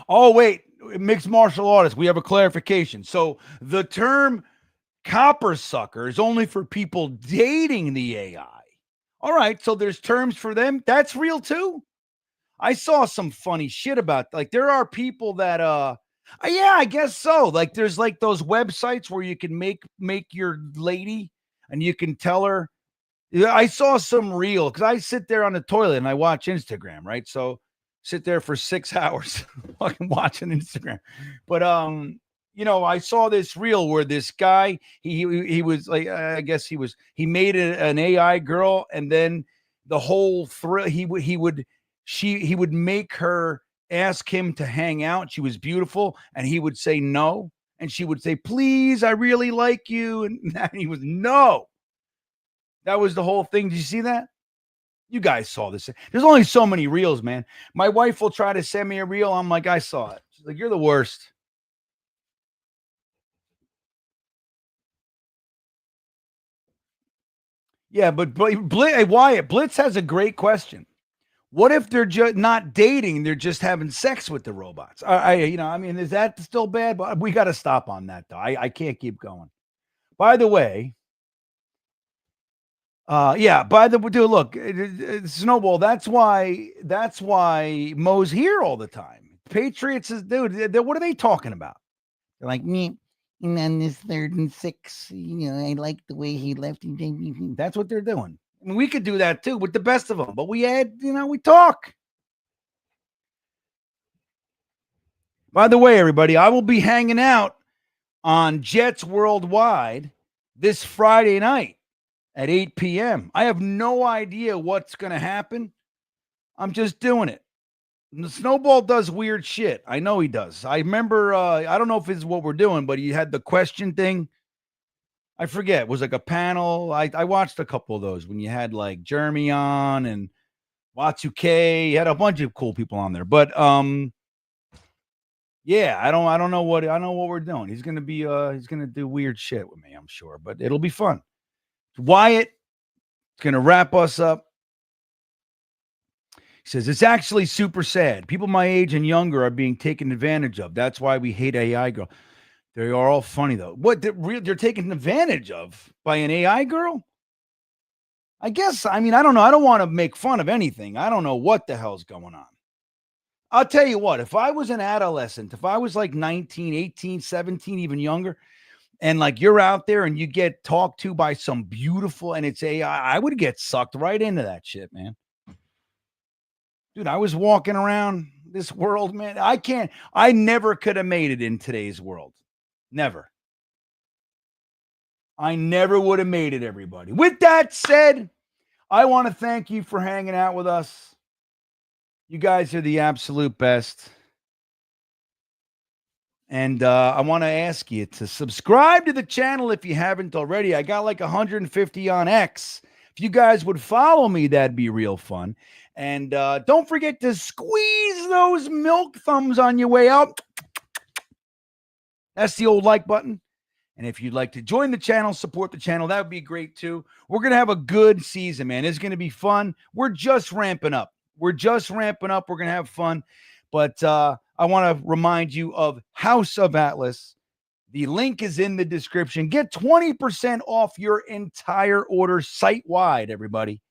oh, wait. Mixed martial artists. We have a clarification. So the term copper sucker is only for people dating the AI. All right. So there's terms for them. That's real too. I saw some funny shit about, like, there are people that, yeah, I guess so. Like, there's like those websites where you can make your lady and you can tell her. I saw some reel because I sit there on the toilet and I watch Instagram, right? So sit there for 6 hours fucking watching Instagram. But, I saw this reel where this guy, he was like, I guess he made an AI girl, and then the whole thrill, he would make her ask him to hang out. She was beautiful, and he would say no. And she would say, please, I really like you. And he was no. That was the whole thing. Did you see that? You guys saw this. There's only so many reels, man. My wife will try to send me a reel. I'm like, I saw it. She's like, you're the worst. Yeah, but Wyatt, Blitz has a great question. What if they're just not dating? They're just having sex with the robots. Is that still bad? But we got to stop on that, though. I can't keep going. By the way, dude, look, Snowball. That's why Mo's here all the time. Patriots is, dude. What are they talking about? They're like me. And then this 3rd and 6, I like the way he left. That's what they're doing. I mean, we could do that too with the best of them, but we talk. By the way, everybody, I will be hanging out on Jets Worldwide this Friday night at 8 p.m. I have no idea what's going to happen. I'm just doing it. The Snowball does weird shit. I know he does. I remember, I don't know if it's what we're doing, but he had the question thing. I forget. It was like a panel. I watched a couple of those when you had like Jeremy on and Watsuke. You had a bunch of cool people on there. But Yeah, I don't know what we're doing. He's gonna do weird shit with me, I'm sure, but it'll be fun. Wyatt is gonna wrap us up. He says it's actually super sad. People my age and younger are being taken advantage of. That's why we hate AI girl. They are all funny though. What they're taken advantage of by an AI girl? I guess. I mean, I don't know. I don't want to make fun of anything. I don't know what the hell's going on. I'll tell you what, if I was an adolescent, if I was like 19, 18, 17, even younger, and like you're out there and you get talked to by some beautiful and it's AI, I would get sucked right into that shit, man. Dude, I was walking around this world, man. I never could have made it in today's world. Never. I never would have made it, everybody. With that said, I want to thank you for hanging out with us. You guys are the absolute best. And I want to ask you to subscribe to the channel if you haven't already. I got like 150 on X. If you guys would follow me, that'd be real fun. And don't forget to squeeze those milk thumbs on your way out. That's the old like button. And if you'd like to join the channel, support the channel, that would be great too. We're going to have a good season, man. It's going to be fun. We're just ramping up. We're going to have fun. But I want to remind you of House of Atlas. The link is in the description. Get 20% off your entire order site-wide, everybody.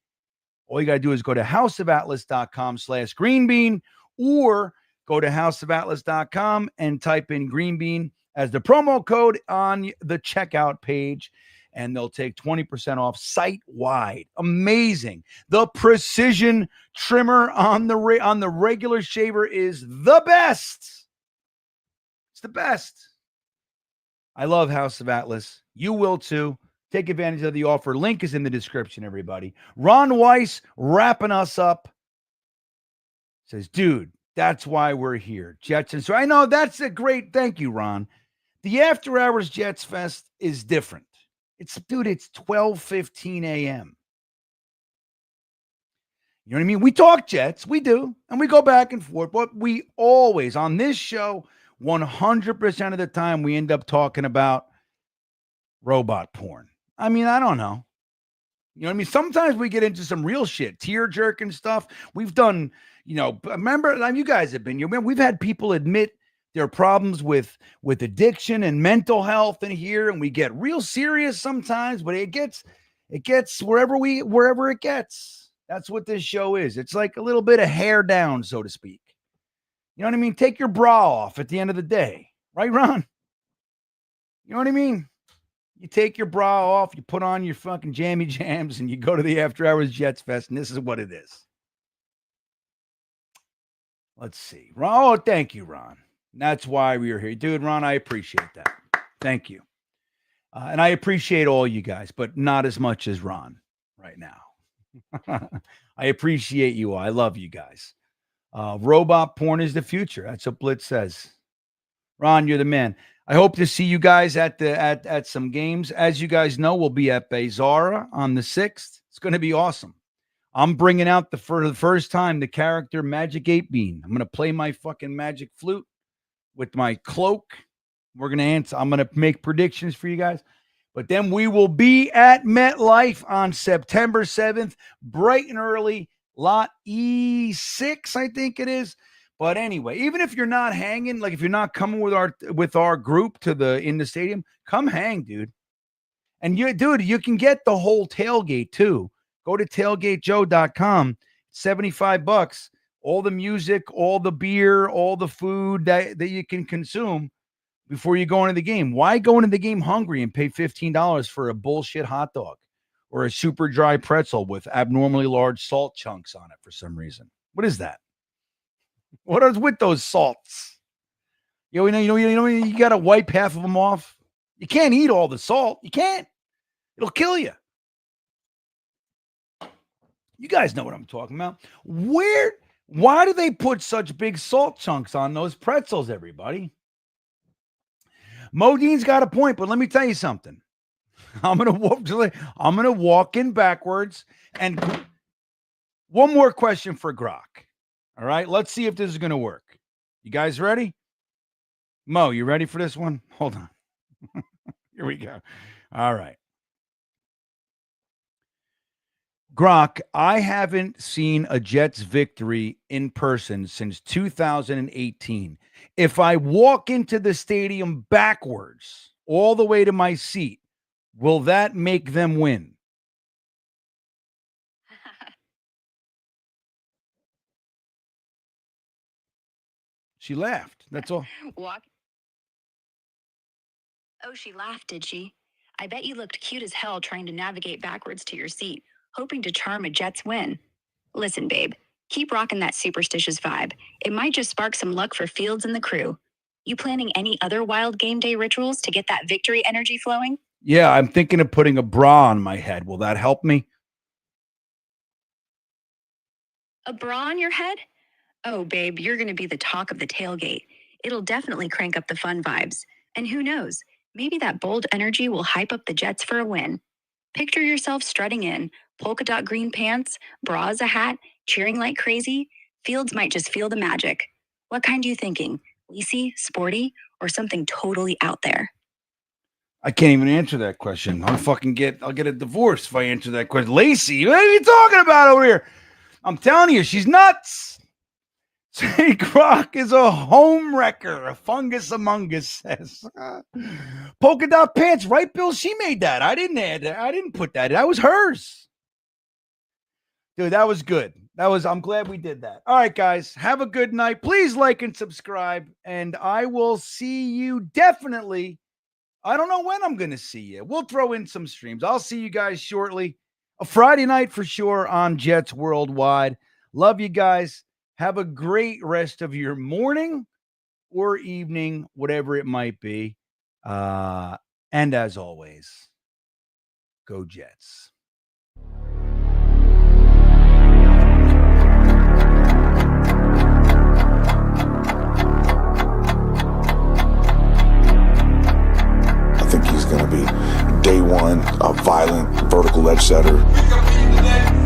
All you got to do is go to houseofatlas.com/greenbean or go to houseofatlas.com and type in greenbean as the promo code on the checkout page, and they'll take 20% off site-wide. Amazing. The precision trimmer on the regular shaver is the best. It's the best. I love House of Atlas. You will too. Take advantage of the offer. Link is in the description, everybody. Ron Weiss wrapping us up. Says, dude, that's why we're here. Jets. And so I know that's a great, thank you, Ron. The After Hours Jets Fest is different. It's 12:15 a.m. You know what I mean? We talk Jets, we do, and we go back and forth, but we always, on this show, 100% of the time, we end up talking about robot porn. I mean, I don't know. You know what I mean? Sometimes we get into some real shit, tear jerking stuff. We've done, remember, you guys have been, we've had people admit their problems with addiction and mental health in here, and we get real serious sometimes, but it gets wherever it gets. That's what this show is. It's like a little bit of hair down, so to speak. You know what I mean? Take your bra off at the end of the day. Right, Ron? You know what I mean? You take your bra off, you put on your fucking jammy jams, and you go to the After Hours Jets Fest, and this is what it is. Let's see. Oh, thank you, Ron. That's why we are here. Dude, Ron, I appreciate that. Thank you. And I appreciate all you guys, but not as much as Ron right now. I appreciate you all. I love you guys. Robot porn is the future. That's what Blitz says. Ron, you're the man. I hope to see you guys at some games. As you guys know, we'll be at Bezara on the 6th. It's going to be awesome. I'm bringing out for the first time the character Magic 8-Bean. I'm going to play my fucking magic flute with my cloak. We're going to answer. I'm going to make predictions for you guys. But then we will be at MetLife on September 7th, bright and early, lot E6, I think it is. But anyway, even if you're not hanging, like if you're not coming with our group in the stadium, come hang, dude. And you can get the whole tailgate too. Go to tailgatejoe.com, $75. All the music, all the beer, all the food that you can consume before you go into the game. Why go into the game hungry and pay $15 for a bullshit hot dog or a super dry pretzel with abnormally large salt chunks on it for some reason? What is that? What is with those salts? You got to wipe half of them off. You can't eat all the salt. You can't. It'll kill you. You guys know what I'm talking about. Why do they put such big salt chunks on those pretzels, everybody? Modine's got a point, but let me tell you something. I'm gonna walk in backwards. And one more question for Grock. All right, let's see if this is gonna work. You guys ready? Mo, you ready for this one? Hold on. Here we go. All right. Grock, I haven't seen a Jets victory in person since 2018. If I walk into the stadium backwards all the way to my seat, will that make them win? She laughed. That's all. Walk. Oh, she laughed, did she? I bet you looked cute as hell trying to navigate backwards to your seat, hoping to charm a Jets win. Listen, babe, keep rocking that superstitious vibe. It might just spark some luck for Fields and the crew. You planning any other wild game day rituals to get that victory energy flowing? Yeah, I'm thinking of putting a bra on my head. Will that help me? A bra on your head? Oh, babe, you're going to be the talk of the tailgate. It'll definitely crank up the fun vibes. And who knows, maybe that bold energy will hype up the Jets for a win. Picture yourself strutting in, polka dot green pants, bra as a hat, cheering like crazy. Fields might just feel the magic. What kind are you thinking? Leasy, sporty, or something totally out there? I can't even answer that question. I'll get a divorce if I answer that question. Lacey, what are you talking about over here? I'm telling you, she's nuts. Say Grock is a home wrecker, a fungus among us says. Polka dot pants, right, Bill? She made that. I didn't add that. I didn't put that. That was hers. Dude, that was good. I'm glad we did that. All right, guys, have a good night. Please like and subscribe, and I will see you definitely. I don't know when I'm going to see you. We'll throw in some streams. I'll see you guys shortly. A Friday night for sure on Jets Worldwide. Love you guys. Have a great rest of your morning or evening, whatever it might be. And as always, go Jets. I think he's going to be day one, a violent vertical edge setter. We compete today.